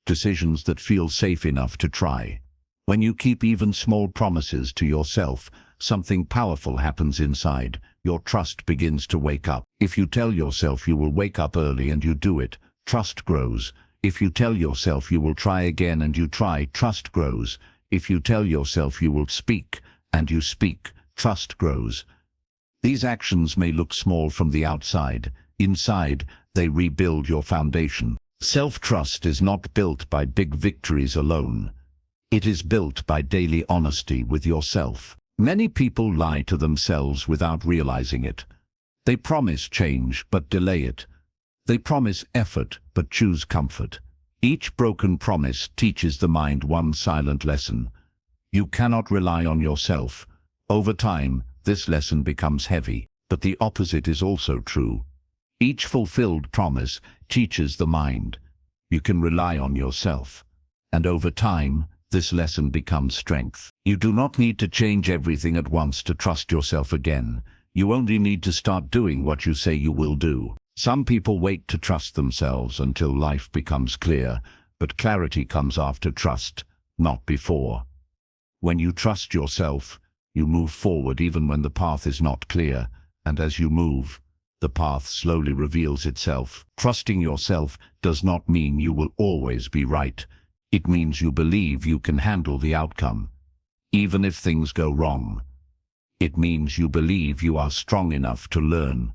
Decisions that feel safe enough to try. When you keep even small promises to yourself, something powerful happens inside. Your trust begins to wake up. If you tell yourself you will wake up early and you do it, trust grows. If you tell yourself you will try again and you try, trust grows. If you tell yourself you will speak and you speak, trust grows. These actions may look small from the outside. Inside, they rebuild your foundation. Self-trust is not built by big victories alone. It is built by daily honesty with yourself. Many people lie to themselves without realizing it. They promise change but delay it. They promise effort but choose comfort. Each broken promise teaches the mind one silent lesson. You cannot rely on yourself. Over time, this lesson becomes heavy, but the opposite is also true. Each fulfilled promise teaches the mind. You can rely on yourself. And over time, this lesson becomes strength. You do not need to change everything at once to trust yourself again. You only need to start doing what you say you will do. Some people wait to trust themselves until life becomes clear, but clarity comes after trust, not before. When you trust yourself, you move forward even when the path is not clear, and as you move, the path slowly reveals itself. Trusting yourself does not mean you will always be right. It means you believe you can handle the outcome, even if things go wrong. It means you believe you are strong enough to learn.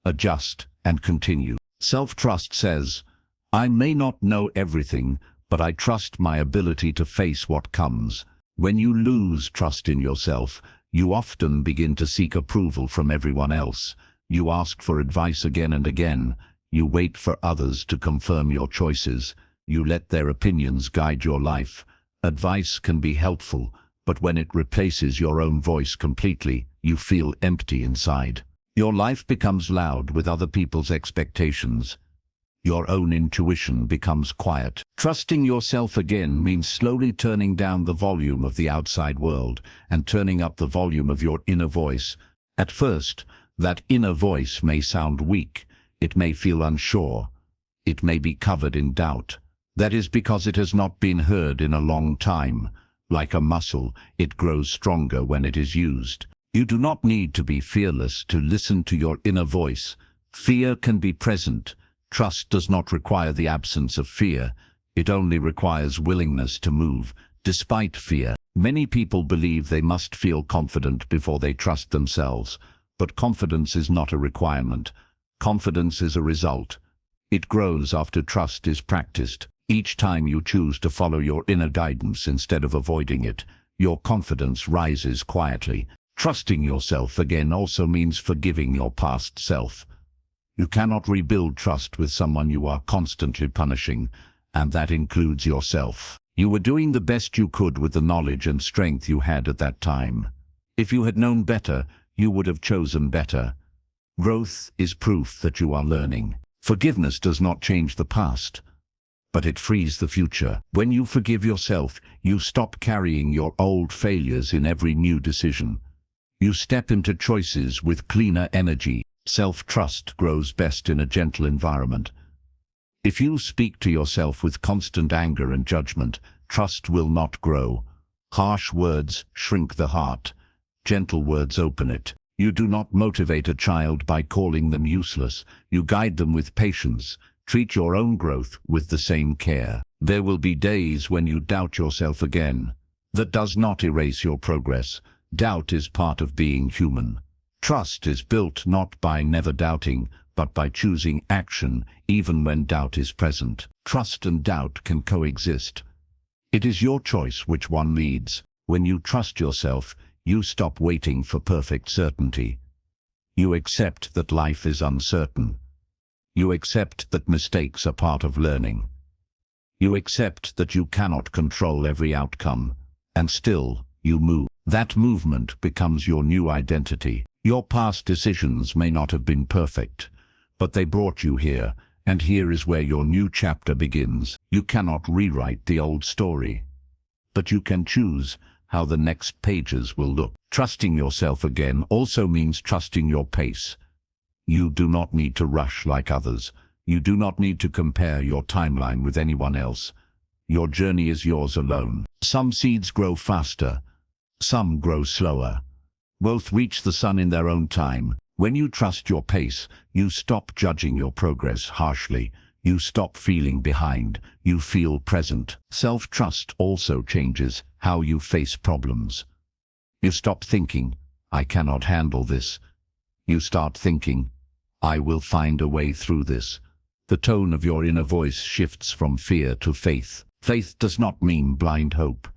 adjust, and continue. Self-trust says, I may not know everything, but I trust my ability to face what comes. When you lose trust in yourself, you often begin to seek approval from everyone else. You ask for advice again and again. You wait for others to confirm your choices. You let their opinions guide your life. Advice can be helpful, but when it replaces your own voice completely, you feel empty inside. Your life becomes loud with other people's expectations. Your own intuition becomes quiet. Trusting yourself again means slowly turning down the volume of the outside world and turning up the volume of your inner voice. At first, that inner voice may sound weak. It may feel unsure. It may be covered in doubt. That is because it has not been heard in a long time. Like a muscle, it grows stronger when it is used. You do not need to be fearless to listen to your inner voice. Fear can be present. Trust does not require the absence of fear. It only requires willingness to move, despite fear. Many people believe they must feel confident before they trust themselves, but confidence is not a requirement. Confidence is a result. It grows after trust is practiced. Each time you choose to follow your inner guidance instead of avoiding it, your confidence rises quietly. Trusting yourself again also means forgiving your past self. You cannot rebuild trust with someone you are constantly punishing, and that includes yourself. You were doing the best you could with the knowledge and strength you had at that time. If you had known better, you would have chosen better. Growth is proof that you are learning. Forgiveness does not change the past, but it frees the future. When you forgive yourself, you stop carrying your old failures in every new decision. You step into choices with cleaner energy. Self-trust grows best in a gentle environment. If you speak to yourself with constant anger and judgment, trust will not grow. Harsh words shrink the heart. Gentle words open it. You do not motivate a child by calling them useless. You guide them with patience. Treat your own growth with the same care. There will be days when you doubt yourself again. That does not erase your progress. Doubt is part of being human. Trust is built not by never doubting, but by choosing action even when doubt is present. Trust and doubt can coexist. It is your choice which one leads. When you trust yourself, you stop waiting for perfect certainty. You accept that life is uncertain. You accept that mistakes are part of learning. You accept that you cannot control every outcome, and still you move. That movement becomes your new identity. Your past decisions may not have been perfect, but they brought you here, and here is where your new chapter begins. You cannot rewrite the old story, but you can choose how the next pages will look. Trusting yourself again also means trusting your pace. You do not need to rush like others. You do not need to compare your timeline with anyone else. Your journey is yours alone. Some seeds grow faster, some grow slower. Both reach the sun in their own time. When you trust your pace, you stop judging your progress harshly. You stop feeling behind. You feel present. Self-trust also changes how you face problems. You stop thinking, I cannot handle this. You start thinking, I will find a way through this. The tone of your inner voice shifts from fear to faith. Faith does not mean blind hope.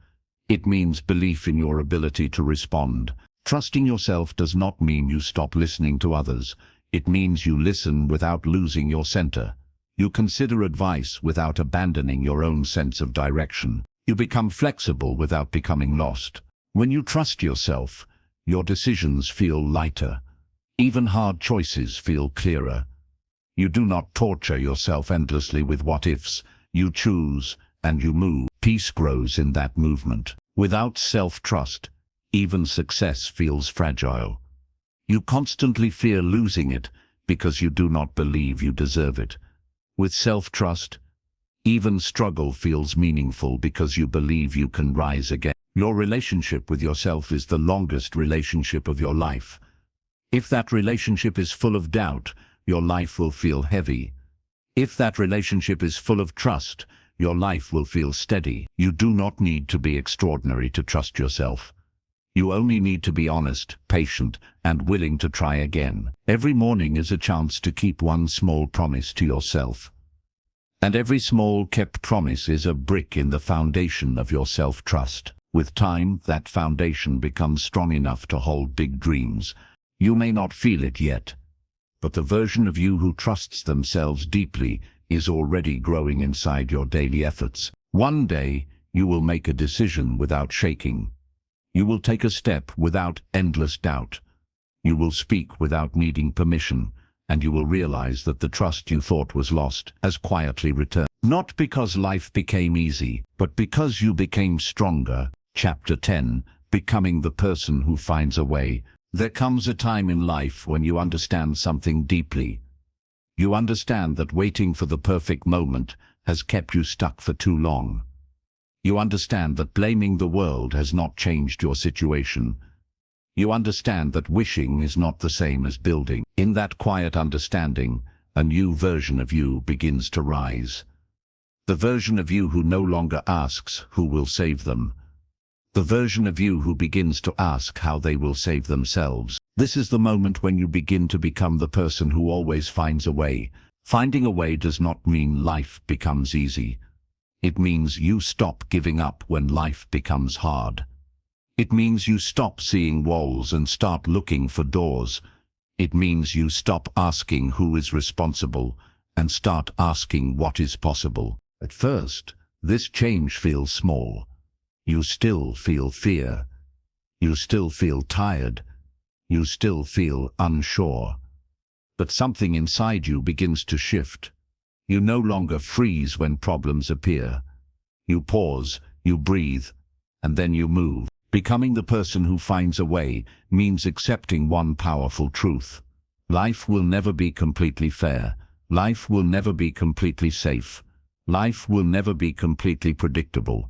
It means belief in your ability to respond. Trusting yourself does not mean you stop listening to others. It means you listen without losing your center. You consider advice without abandoning your own sense of direction. You become flexible without becoming lost. When you trust yourself, your decisions feel lighter. Even hard choices feel clearer. You do not torture yourself endlessly with what-ifs. You choose and you move. Peace grows in that movement. Without self-trust, even success feels fragile. You constantly fear losing it because you do not believe you deserve it. With self-trust, even struggle feels meaningful because you believe you can rise again. Your relationship with yourself is the longest relationship of your life. If that relationship is full of doubt, your life will feel heavy. If that relationship is full of trust, your life will feel steady. You do not need to be extraordinary to trust yourself. You only need to be honest, patient, and willing to try again. Every morning is a chance to keep one small promise to yourself. And every small kept promise is a brick in the foundation of your self-trust. With time, that foundation becomes strong enough to hold big dreams. You may not feel it yet, but the version of you who trusts themselves deeply is already growing inside your daily efforts. One day, you will make a decision without shaking. You will take a step without endless doubt. You will speak without needing permission, and you will realize that the trust you thought was lost has quietly returned. Not because life became easy, but because you became stronger. Chapter 10, Becoming the Person Who Finds a Way. There comes a time in life when you understand something deeply. You understand that waiting for the perfect moment has kept you stuck for too long. You understand that blaming the world has not changed your situation. You understand that wishing is not the same as building. In that quiet understanding, a new version of you begins to rise. The version of you who no longer asks who will save them. The version of you who begins to ask how they will save themselves. This is the moment when you begin to become the person who always finds a way. Finding a way does not mean life becomes easy. It means you stop giving up when life becomes hard. It means you stop seeing walls and start looking for doors. It means you stop asking who is responsible and start asking what is possible. At first, this change feels small. You still feel fear. You still feel tired. You still feel unsure. But something inside you begins to shift. You no longer freeze when problems appear. You pause, you breathe, and then you move. Becoming the person who finds a way means accepting one powerful truth. Life will never be completely fair. Life will never be completely safe. Life will never be completely predictable.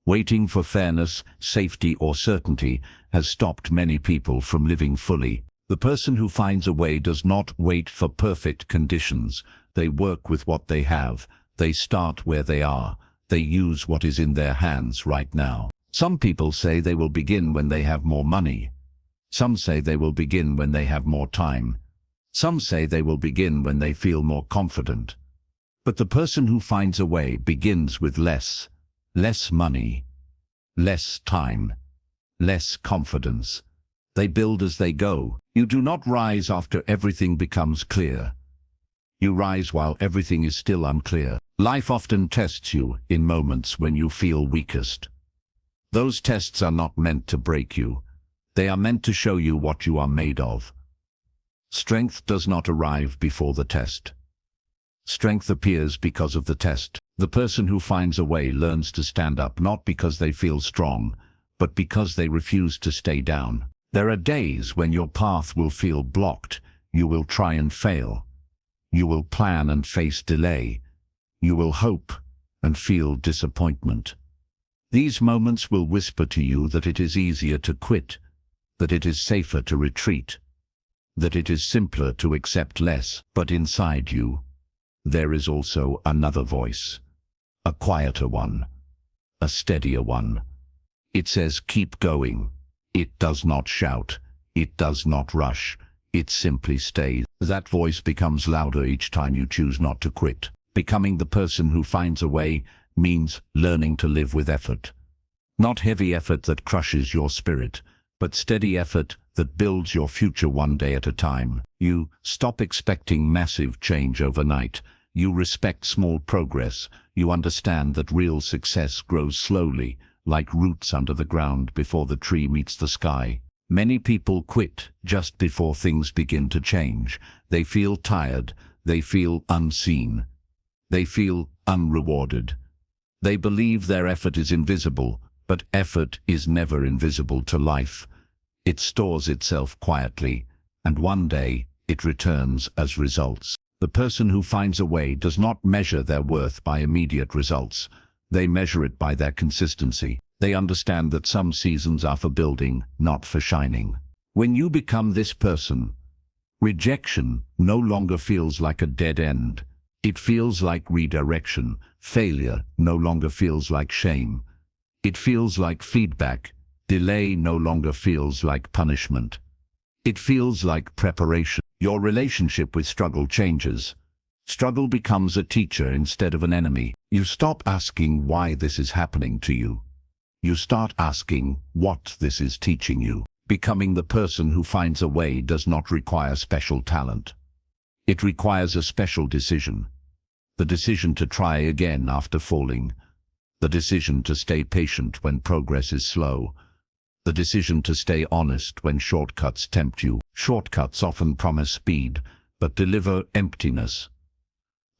Waiting for fairness, safety, or certainty has stopped many people from living fully. The person who finds a way does not wait for perfect conditions. They work with what they have. They start where they are. They use what is in their hands right now. Some people say they will begin when they have more money. Some say they will begin when they have more time. Some say they will begin when they feel more confident. But the person who finds a way begins with less money, less time, less confidence. They build as they go. You do not rise after everything becomes clear. You rise while everything is still unclear. Life often tests you in moments when you feel weakest. Those tests are not meant to break you. They are meant to show you what you are made of. Strength does not arrive before the test. Strength appears because of the test. The person who finds a way learns to stand up not because they feel strong, but because they refuse to stay down. There are days when your path will feel blocked. You will try and fail. You will plan and face delay. You will hope and feel disappointment. These moments will whisper to you that it is easier to quit, that it is safer to retreat, that it is simpler to accept less. But inside you, there is also another voice, a quieter one, a steadier one. It says, keep going. It does not shout. It does not rush. It simply stays. That voice becomes louder each time you choose not to quit. Becoming the person who finds a way means learning to live with effort. Not heavy effort that crushes your spirit, but steady effort that builds your future one day at a time. You stop expecting massive change overnight. You respect small progress. You understand that real success grows slowly, like roots under the ground before the tree meets the sky. Many people quit just before things begin to change. They feel tired. They feel unseen. They feel unrewarded. They believe their effort is invisible, but effort is never invisible to life. It stores itself quietly, and one day it returns as results. The person who finds a way does not measure their worth by immediate results. They measure it by their consistency. They understand that some seasons are for building, not for shining. When you become this person, rejection no longer feels like a dead end. It feels like redirection. Failure no longer feels like shame. It feels like feedback, Delay no longer feels like punishment. It feels like preparation. Your relationship with struggle changes. Struggle becomes a teacher instead of an enemy. You stop asking why this is happening to you. You start asking what this is teaching you. Becoming the person who finds a way does not require special talent. It requires a special decision. The decision to try again after falling. The decision to stay patient when progress is slow. The decision to stay honest when shortcuts tempt you. Shortcuts often promise speed, but deliver emptiness.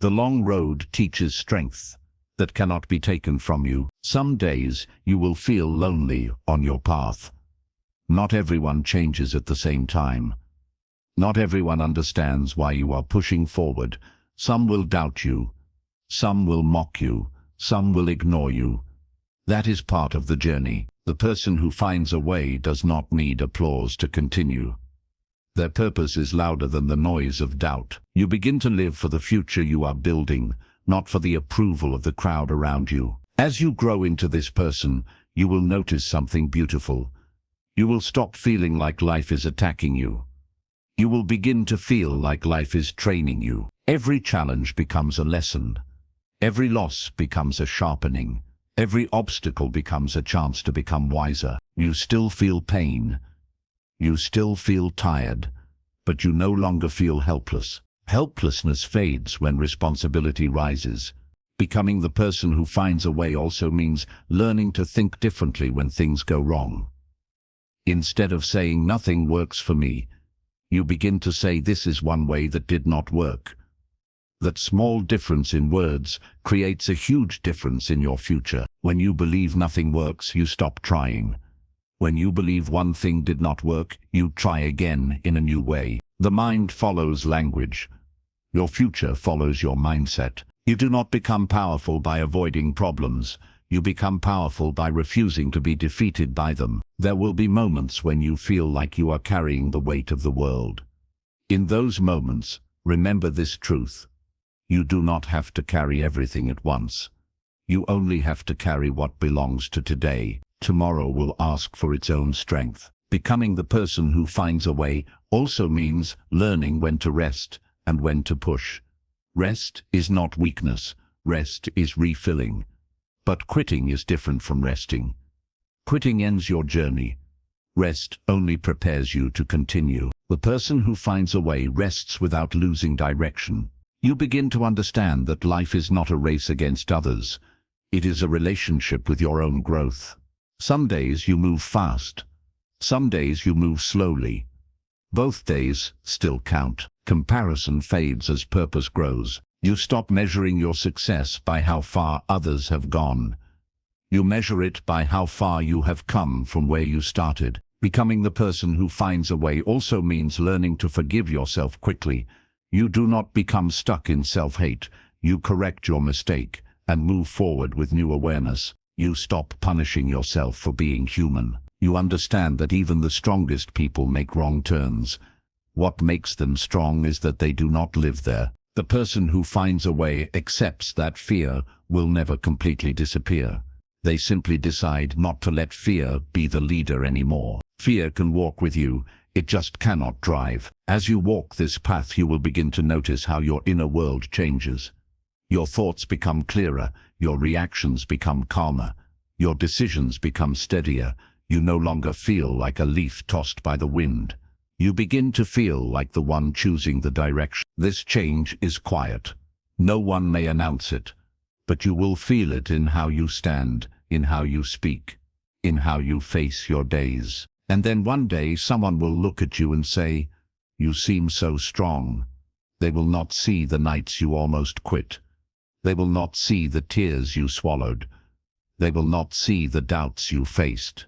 The long road teaches strength that cannot be taken from you. Some days you will feel lonely on your path. Not everyone changes at the same time. Not everyone understands why you are pushing forward. Some will doubt you. Some will mock you. Some will ignore you. That is part of the journey. The person who finds a way does not need applause to continue. Their purpose is louder than the noise of doubt. You begin to live for the future you are building, not for the approval of the crowd around you. As you grow into this person, you will notice something beautiful. You will stop feeling like life is attacking you. You will begin to feel like life is training you. Every challenge becomes a lesson. Every loss becomes a sharpening. Every obstacle becomes a chance to become wiser. You still feel pain. You still feel tired, but you no longer feel helpless. Helplessness fades when responsibility rises. Becoming the person who finds a way also means learning to think differently when things go wrong. Instead of saying nothing works for me, you begin to say this is one way that did not work. That small difference in words creates a huge difference in your future. When you believe nothing works, you stop trying. When you believe one thing did not work, you try again in a new way. The mind follows language. Your future follows your mindset. You do not become powerful by avoiding problems. You become powerful by refusing to be defeated by them. There will be moments when you feel like you are carrying the weight of the world. In those moments, remember this truth. You do not have to carry everything at once. You only have to carry what belongs to today. Tomorrow will ask for its own strength. Becoming the person who finds a way also means learning when to rest and when to push. Rest is not weakness. Rest is refilling. But quitting is different from resting. Quitting ends your journey. Rest only prepares you to continue. The person who finds a way rests without losing direction. You begin to understand that life is not a race against others. It is a relationship with your own growth. Some days you move fast. Some days you move slowly. Both days still count. Comparison fades as purpose grows. You stop measuring your success by how far others have gone. You measure it by how far you have come from where you started. Becoming the person who finds a way also means learning to forgive yourself quickly. You do not become stuck in self-hate. You correct your mistake and move forward with new awareness. You stop punishing yourself for being human. You understand that even the strongest people make wrong turns. What makes them strong is that they do not live there. The person who finds a way accepts that fear will never completely disappear. They simply decide not to let fear be the leader anymore. Fear can walk with you. It just cannot drive. As you walk this path, you will begin to notice how your inner world changes. Your thoughts become clearer. Your reactions become calmer. Your decisions become steadier. You no longer feel like a leaf tossed by the wind. You begin to feel like the one choosing the direction. This change is quiet. No one may announce it, but you will feel it in how you stand, in how you speak, in how you face your days. And then one day someone will look at you and say, "You seem so strong." They will not see the nights you almost quit. They will not see the tears you swallowed. They will not see the doubts you faced.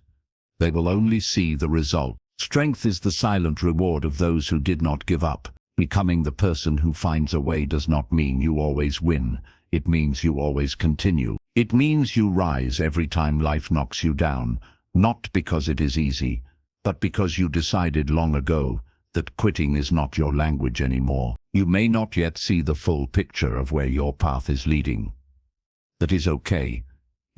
They will only see the result. Strength is the silent reward of those who did not give up. Becoming the person who finds a way does not mean you always win. It means you always continue. It means you rise every time life knocks you down, not because it is easy, but because you decided long ago that quitting is not your language anymore. You may not yet see the full picture of where your path is leading. That is okay.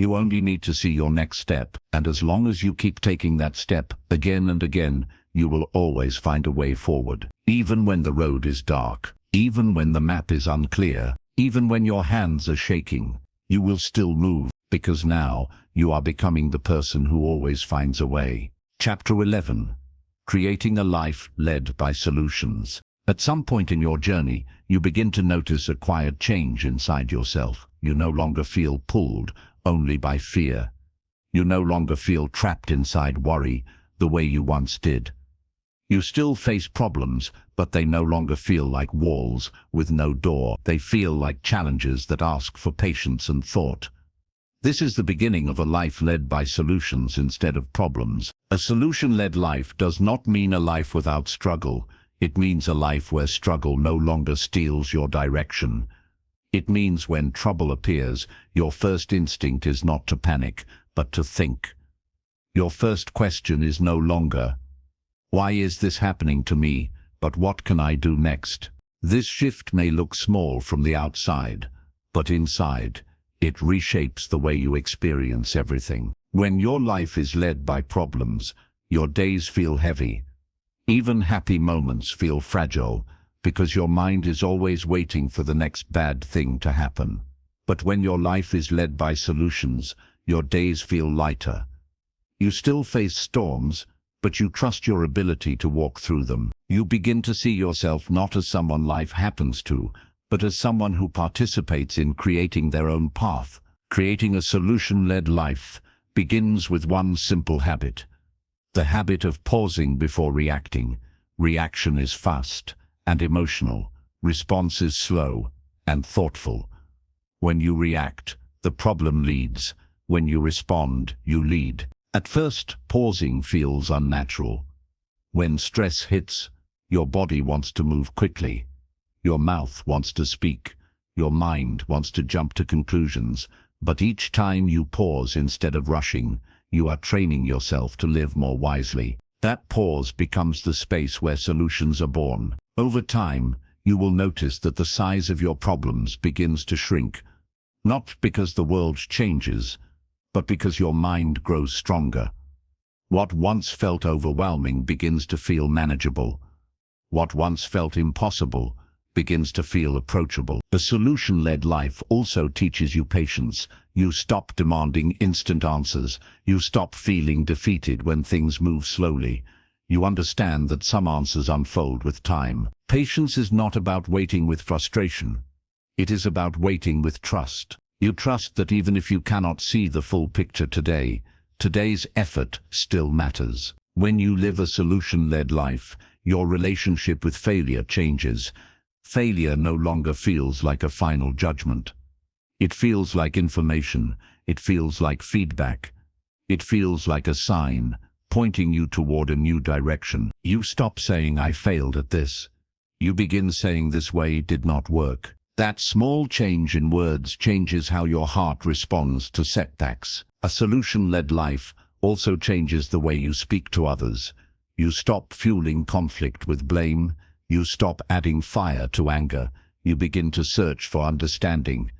You only need to see your next step, and as long as you keep taking that step again and again, you will always find a way forward. Even when the road is dark, even when the map is unclear, even when your hands are shaking, you will still move, because now you are becoming the person who always finds a way. Chapter 11. Creating a life led by solutions. At some point in your journey, you begin to notice a quiet change inside yourself. You no longer feel pulled only by fear. You no longer feel trapped inside worry the way you once did. You still face problems, but they no longer feel like walls with no door. They feel like challenges that ask for patience and thought. This is the beginning of a life led by solutions instead of problems. A solution-led life does not mean a life without struggle. It means a life where struggle no longer steals your direction. It means when trouble appears, your first instinct is not to panic, but to think. Your first question is no longer, "Why is this happening to me?" but "What can I do next?" This shift may look small from the outside, but inside, it reshapes the way you experience everything. When your life is led by problems, your days feel heavy. Even happy moments feel fragile, because your mind is always waiting for the next bad thing to happen. But when your life is led by solutions, your days feel lighter. You still face storms, but you trust your ability to walk through them. You begin to see yourself not as someone life happens to, but as someone who participates in creating their own path. Creating a solution-led life begins with one simple habit: the habit of pausing before reacting. Reaction is fast and emotional. Response is slow and thoughtful. When you react, the problem leads. When you respond, you lead. At first, pausing feels unnatural. When stress hits, your body wants to move quickly. Your mouth wants to speak. Your mind wants to jump to conclusions. But each time you pause instead of rushing, you are training yourself to live more wisely. That pause becomes the space where solutions are born. Over time, you will notice that the size of your problems begins to shrink. Not because the world changes, but because your mind grows stronger. What once felt overwhelming begins to feel manageable. What once felt impossible begins to feel approachable. A solution-led life also teaches you patience. You stop demanding instant answers. You stop feeling defeated when things move slowly. You understand that some answers unfold with time. Patience is not about waiting with frustration. It is about waiting with trust. You trust that even if you cannot see the full picture today, today's effort still matters. When you live a solution-led life, your relationship with failure changes. Failure no longer feels like a final judgment. It feels like information. It feels like feedback. It feels like a sign, pointing you toward a new direction. You stop saying, "I failed at this." You begin saying, "This way did not work." That small change in words changes how your heart responds to setbacks. A solution-led life also changes the way you speak to others. You stop fueling conflict with blame. You stop adding fire to anger. You begin to search for understanding.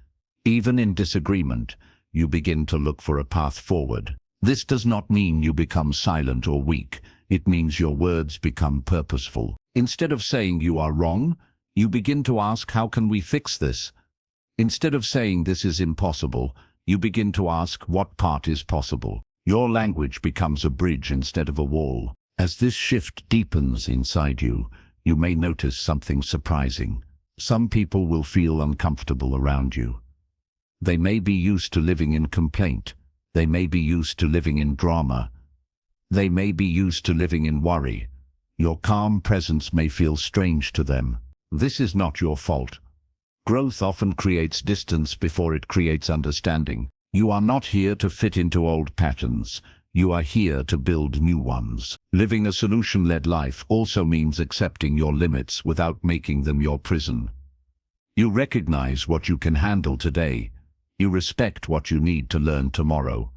Even in disagreement, you begin to look for a path forward. This does not mean you become silent or weak. It means your words become purposeful. Instead of saying "you are wrong," you begin to ask, "How can we fix this?" Instead of saying "this is impossible," you begin to ask, "What part is possible?" Your language becomes a bridge instead of a wall. As this shift deepens inside you, you may notice something surprising. Some people will feel uncomfortable around you. They may be used to living in complaint. They may be used to living in drama. They may be used to living in worry. Your calm presence may feel strange to them. This is not your fault. Growth often creates distance before it creates understanding. You are not here to fit into old patterns. You are here to build new ones. Living a solution-led life also means accepting your limits without making them your prison. You recognize what you can handle today. You respect what you need to learn tomorrow.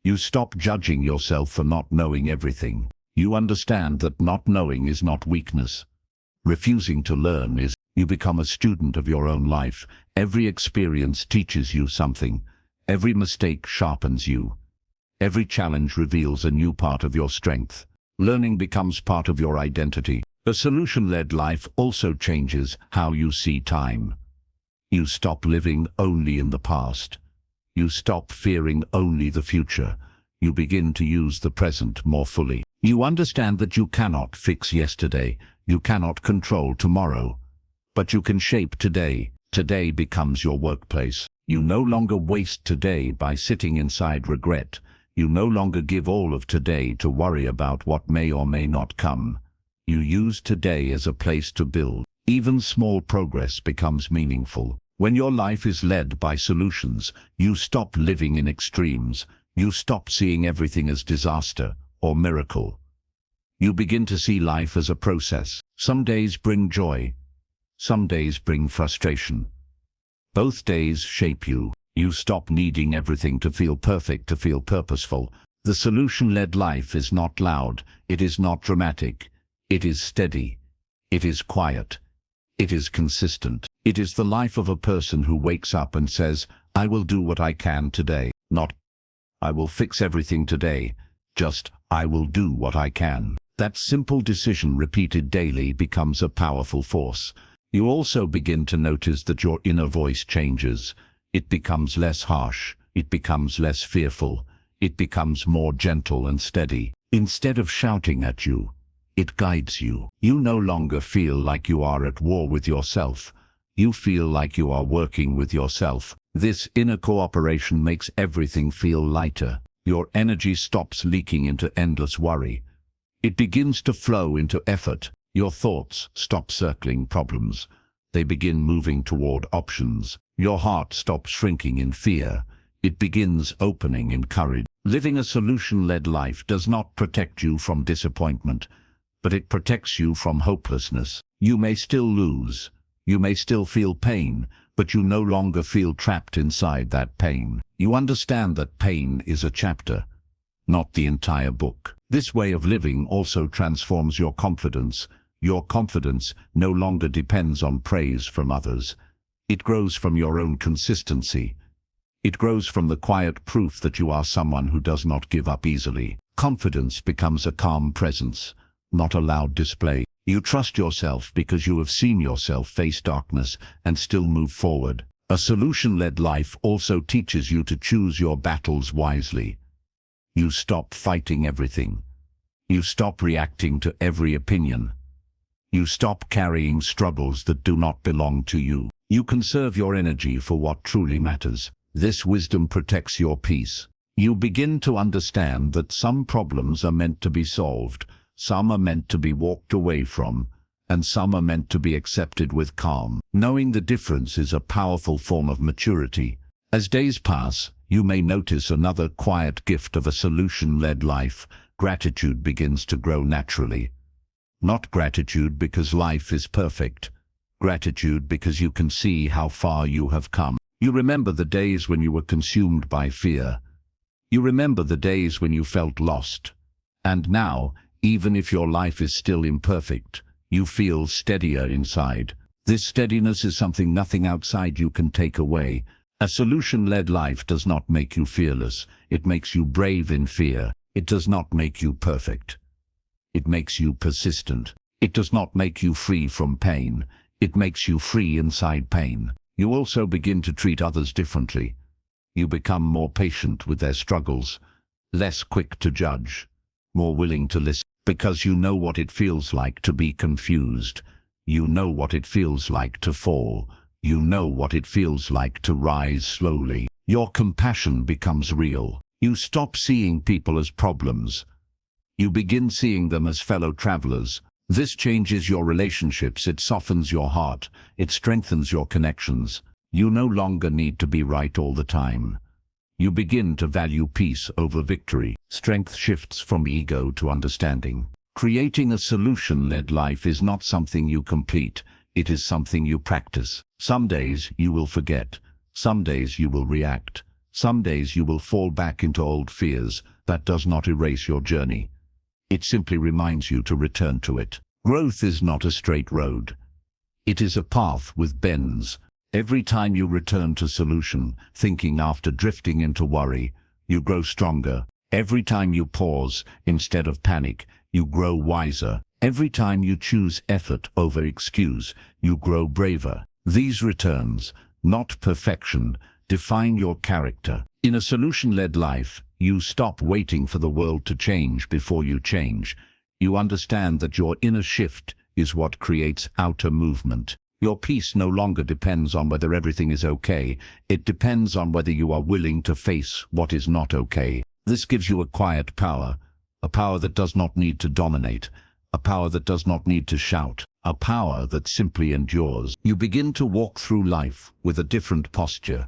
You stop judging yourself for not knowing everything. You understand that not knowing is not weakness. Refusing to learn is. You become a student of your own life. Every experience teaches you something. Every mistake sharpens you. Every challenge reveals a new part of your strength. Learning becomes part of your identity. A solution-led life also changes how you see time. You stop living only in the past. You stop fearing only the future. You begin to use the present more fully. You understand that you cannot fix yesterday. You cannot control tomorrow. But you can shape today. Today becomes your workplace. You no longer waste today by sitting inside regret. You no longer give all of today to worry about what may or may not come. You use today as a place to build. Even small progress becomes meaningful. When your life is led by solutions, you stop living in extremes. You stop seeing everything as disaster or miracle. You begin to see life as a process. Some days bring joy. Some days bring frustration. Both days shape you. You stop needing everything to feel perfect, to feel purposeful. The solution-led life is not loud. It is not dramatic. It is steady. It is quiet. It is consistent. It is the life of a person who wakes up and says, I will do what I can today. Not, I will fix everything today. Just, I will do what I can. That simple decision repeated daily becomes a powerful force. You also begin to notice that your inner voice changes. It becomes less harsh. It becomes less fearful. It becomes more gentle and steady. Instead of shouting at you, it guides you. You no longer feel like you are at war with yourself. You feel like you are working with yourself. This inner cooperation makes everything feel lighter. Your energy stops leaking into endless worry. It begins to flow into effort. Your thoughts stop circling problems. They begin moving toward options. Your heart stops shrinking in fear. It begins opening in courage. Living a solution-led life does not protect you from disappointment, but it protects you from hopelessness. You may still lose. You may still feel pain, but you no longer feel trapped inside that pain. You understand that pain is a chapter, not the entire book. This way of living also transforms your confidence. Your confidence no longer depends on praise from others. It grows from your own consistency. It grows from the quiet proof that you are someone who does not give up easily. Confidence becomes a calm presence, not a loud display. You trust yourself because you have seen yourself face darkness and still move forward. A solution-led life also teaches you to choose your battles wisely. You stop fighting everything. You stop reacting to every opinion. You stop carrying struggles that do not belong to you. You conserve your energy for what truly matters. This wisdom protects your peace. You begin to understand that some problems are meant to be solved, some are meant to be walked away from, and some are meant to be accepted with calm. Knowing the difference is a powerful form of maturity. As days pass, you may notice another quiet gift of a solution-led life. Gratitude begins to grow naturally. Not gratitude because life is perfect. Gratitude because you can see how far you have come. You remember the days when you were consumed by fear. You remember the days when you felt lost. And now, even if your life is still imperfect, you feel steadier inside. This steadiness is something nothing outside you can take away. A solution-led life does not make you fearless. It makes you brave in fear. It does not make you perfect. It makes you persistent. It does not make you free from pain. It makes you free inside pain. You also begin to treat others differently. You become more patient with their struggles, less quick to judge, more willing to listen, because you know what it feels like to be confused. You know what it feels like to fall. You know what it feels like to rise slowly. Your compassion becomes real. You stop seeing people as problems. You begin seeing them as fellow travelers. This changes your relationships. It softens your heart. It strengthens your connections. You no longer need to be right all the time. You begin to value peace over victory. Strength shifts from ego to understanding. Creating a solution-led life is not something you complete. It is something you practice. Some days you will forget. Some days you will react. Some days you will fall back into old fears. That does not erase your journey. It simply reminds you to return to it. Growth is not a straight road. It is a path with bends. Every time you return to solution thinking after drifting into worry, you grow stronger. Every time you pause instead of panic, you grow wiser. Every time you choose effort over excuse, you grow braver. These returns, not perfection, define your character. In a solution-led life, you stop waiting for the world to change before you change. You understand that your inner shift is what creates outer movement. Your peace no longer depends on whether everything is okay. It depends on whether you are willing to face what is not okay. This gives you a quiet power, a power that does not need to dominate, a power that does not need to shout, a power that simply endures. You begin to walk through life with a different posture.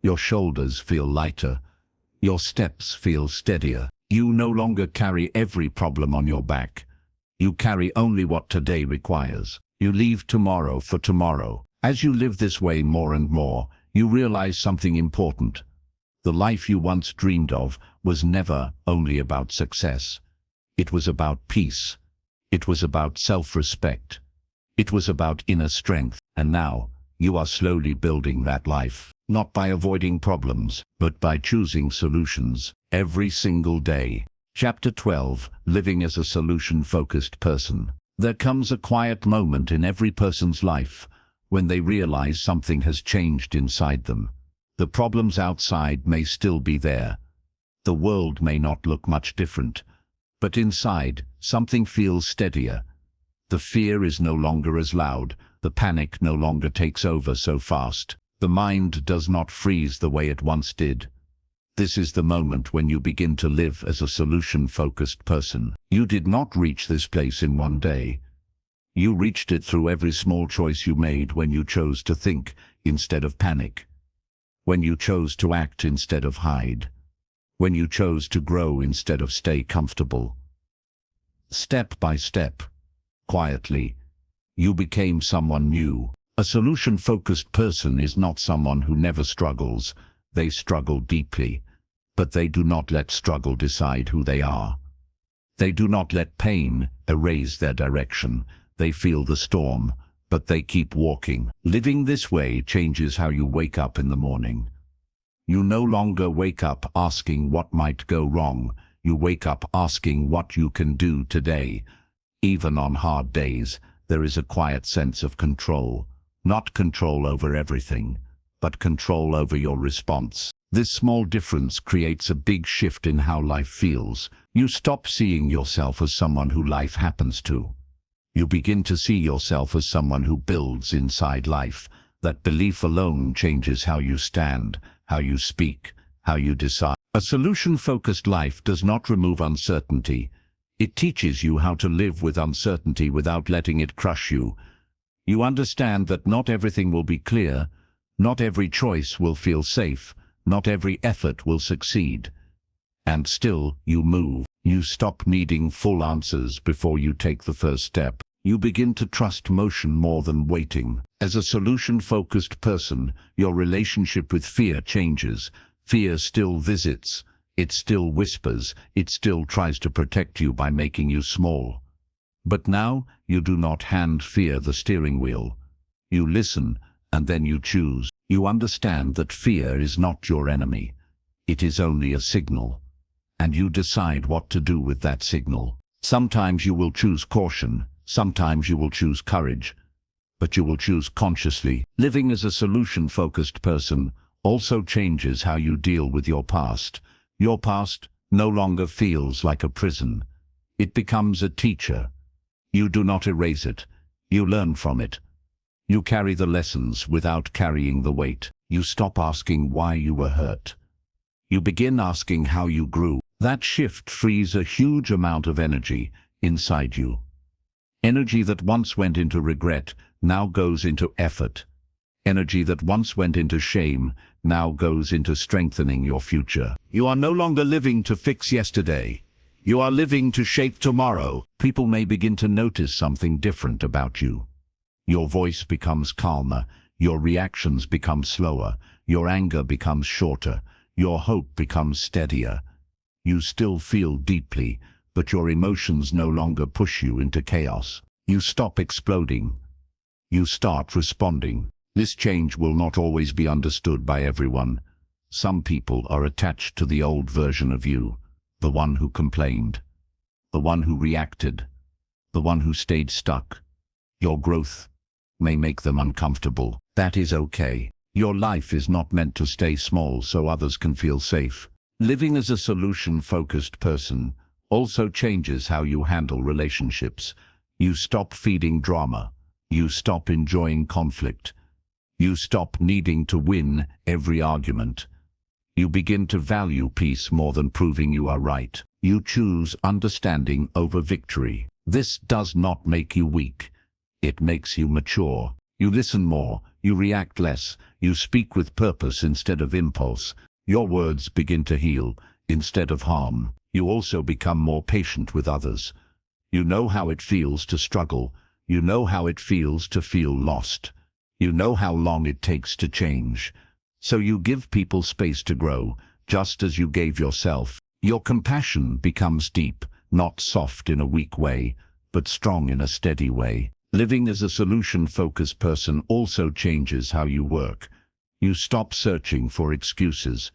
Your shoulders feel lighter. Your steps feel steadier. You no longer carry every problem on your back. You carry only what today requires. You leave tomorrow for tomorrow. As you live this way more and more, you realize something important. The life you once dreamed of was never only about success. It was about peace. It was about self-respect. It was about inner strength. And now, you are slowly building that life, not by avoiding problems, but by choosing solutions every single day. Chapter 12, Living as a Solution-Focused Person. There comes a quiet moment in every person's life when they realize something has changed inside them. The problems outside may still be there. The world may not look much different. But inside, something feels steadier. The fear is no longer as loud. The panic no longer takes over so fast. The mind does not freeze the way it once did. This is the moment when you begin to live as a solution-focused person. You did not reach this place in one day. You reached it through every small choice you made when you chose to think instead of panic. When you chose to act instead of hide. When you chose to grow instead of stay comfortable. Step by step, quietly, you became someone new. A solution-focused person is not someone who never struggles. They struggle deeply, but they do not let struggle decide who they are. They do not let pain erase their direction. They feel the storm, but they keep walking. Living this way changes how you wake up in the morning. You no longer wake up asking what might go wrong. You wake up asking what you can do today. Even on hard days, there is a quiet sense of control. Not control over everything, but control over your response. This small difference creates a big shift in how life feels. You stop seeing yourself as someone who life happens to. You begin to see yourself as someone who builds inside life. That belief alone changes how you stand, how you speak, how you decide. A solution-focused life does not remove uncertainty. It teaches you how to live with uncertainty without letting it crush you. You understand that not everything will be clear, not every choice will feel safe, not every effort will succeed. And still, you move. You stop needing full answers before you take the first step. You begin to trust motion more than waiting. As a solution-focused person, your relationship with fear changes. Fear still visits. It still whispers. It still tries to protect you by making you small. But now, you do not hand fear the steering wheel. You listen, and then you choose. You understand that fear is not your enemy. It is only a signal. And you decide what to do with that signal. Sometimes you will choose caution. Sometimes you will choose courage. But you will choose consciously. Living as a solution-focused person also changes how you deal with your past. Your past no longer feels like a prison. It becomes a teacher. You do not erase it. You learn from it. You carry the lessons without carrying the weight. You stop asking why you were hurt. You begin asking how you grew. That shift frees a huge amount of energy inside you. Energy that once went into regret now goes into effort. Energy that once went into shame now goes into strengthening your future. You are no longer living to fix yesterday. You are living to shape tomorrow. People may begin to notice something different about you. Your voice becomes calmer. Your reactions become slower. Your anger becomes shorter. Your hope becomes steadier. You still feel deeply, but your emotions no longer push you into chaos. You stop exploding. You start responding. This change will not always be understood by everyone. Some people are attached to the old version of you, the one who complained, the one who reacted, the one who stayed stuck. Your growth may make them uncomfortable. That is okay. Your life is not meant to stay small so others can feel safe. Living as a solution-focused person also changes how you handle relationships. You stop feeding drama. You stop enjoying conflict. You stop needing to win every argument. You begin to value peace more than proving you are right. You choose understanding over victory. This does not make you weak. It makes you mature. You listen more. You react less. You speak with purpose instead of impulse. Your words begin to heal instead of harm. You also become more patient with others. You know how it feels to struggle. You know how it feels to feel lost. You know how long it takes to change. So you give people space to grow, just as you gave yourself. Your compassion becomes deep, not soft in a weak way, but strong in a steady way. Living as a solution-focused person also changes how you work. You stop searching for excuses.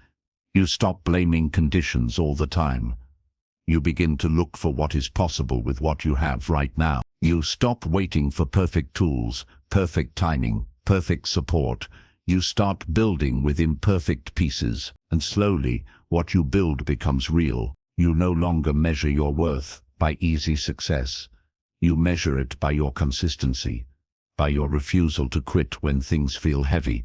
You stop blaming conditions all the time. You begin to look for what is possible with what you have right now. You stop waiting for perfect tools, perfect timing, perfect support. You start building with imperfect pieces, and slowly, what you build becomes real. You no longer measure your worth by easy success. You measure it by your consistency, by your refusal to quit when things feel heavy,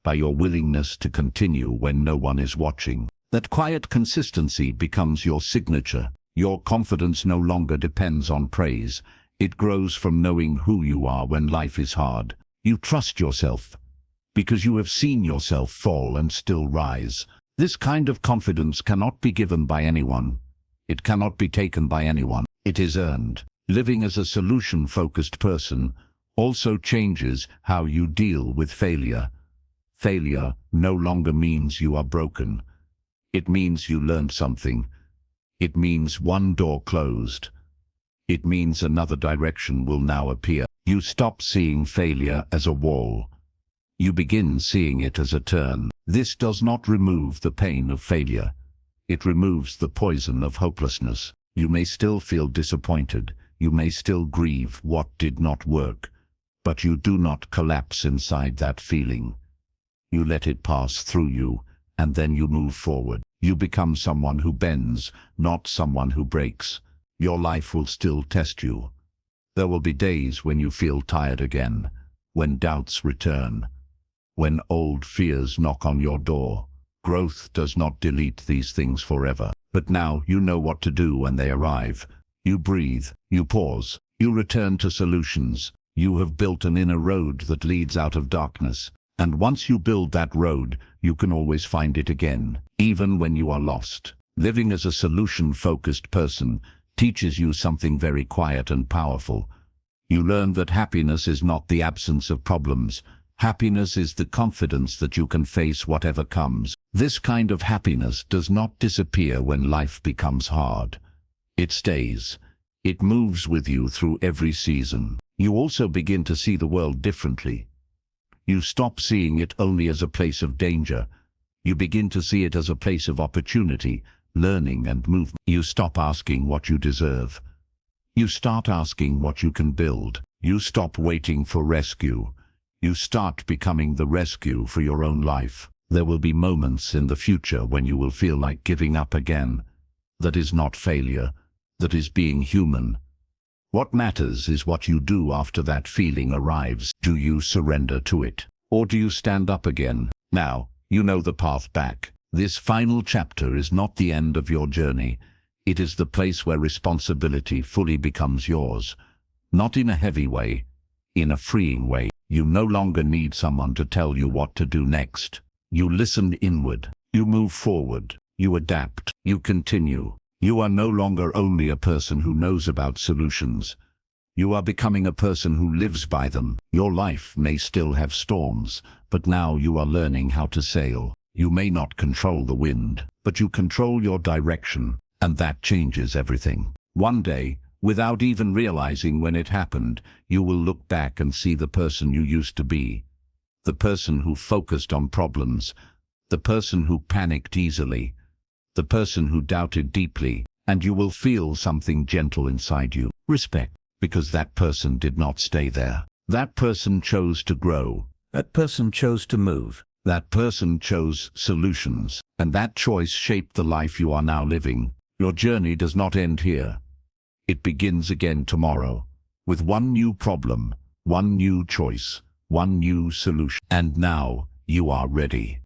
by your willingness to continue when no one is watching. That quiet consistency becomes your signature. Your confidence no longer depends on praise. It grows from knowing who you are when life is hard. You trust yourself because you have seen yourself fall and still rise. This kind of confidence cannot be given by anyone. It cannot be taken by anyone. It is earned. Living as a solution-focused person also changes how you deal with failure. Failure no longer means you are broken. It means you learned something. It means one door closed. It means another direction will now appear. You stop seeing failure as a wall. You begin seeing it as a turn. This does not remove the pain of failure. It removes the poison of hopelessness. You may still feel disappointed. You may still grieve what did not work. But you do not collapse inside that feeling. You let it pass through you, and then you move forward. You become someone who bends, not someone who breaks. Your life will still test you. There will be days when you feel tired again, when doubts return, when old fears knock on your door. Growth does not delete these things forever. But now you know what to do when they arrive. You breathe, you pause, you return to solutions. You have built an inner road that leads out of darkness. And once you build that road, you can always find it again, even when you are lost. Living as a solution-focused person teaches you something very quiet and powerful. You learn that happiness is not the absence of problems. Happiness is the confidence that you can face whatever comes. This kind of happiness does not disappear when life becomes hard. It stays. It moves with you through every season. You also begin to see the world differently. You stop seeing it only as a place of danger. You begin to see it as a place of opportunity, learning and movement. You stop asking what you deserve. You start asking what you can build. You stop waiting for rescue. You start becoming the rescue for your own life. There will be moments in the future when you will feel like giving up again. That is not failure. That is being human. What matters is what you do after that feeling arrives. Do you surrender to it? Or do you stand up again? Now, you know the path back. This final chapter is not the end of your journey. It is the place where responsibility fully becomes yours. Not in a heavy way, in a freeing way. You no longer need someone to tell you what to do next. You listen inward. You move forward. You adapt. You continue. You are no longer only a person who knows about solutions. You are becoming a person who lives by them. Your life may still have storms, but now you are learning how to sail. You may not control the wind, but you control your direction, and that changes everything. One day, without even realizing when it happened, you will look back and see the person you used to be. the person who focused on problems, the person who panicked easily, the person who doubted deeply, and you will feel something gentle inside you. Respect, because that person did not stay there. That person chose to grow. That person chose to move. That person chose solutions, and that choice shaped the life you are now living. Your journey does not end here. It begins again tomorrow, with one new problem, one new choice, one new solution. And now, you are ready.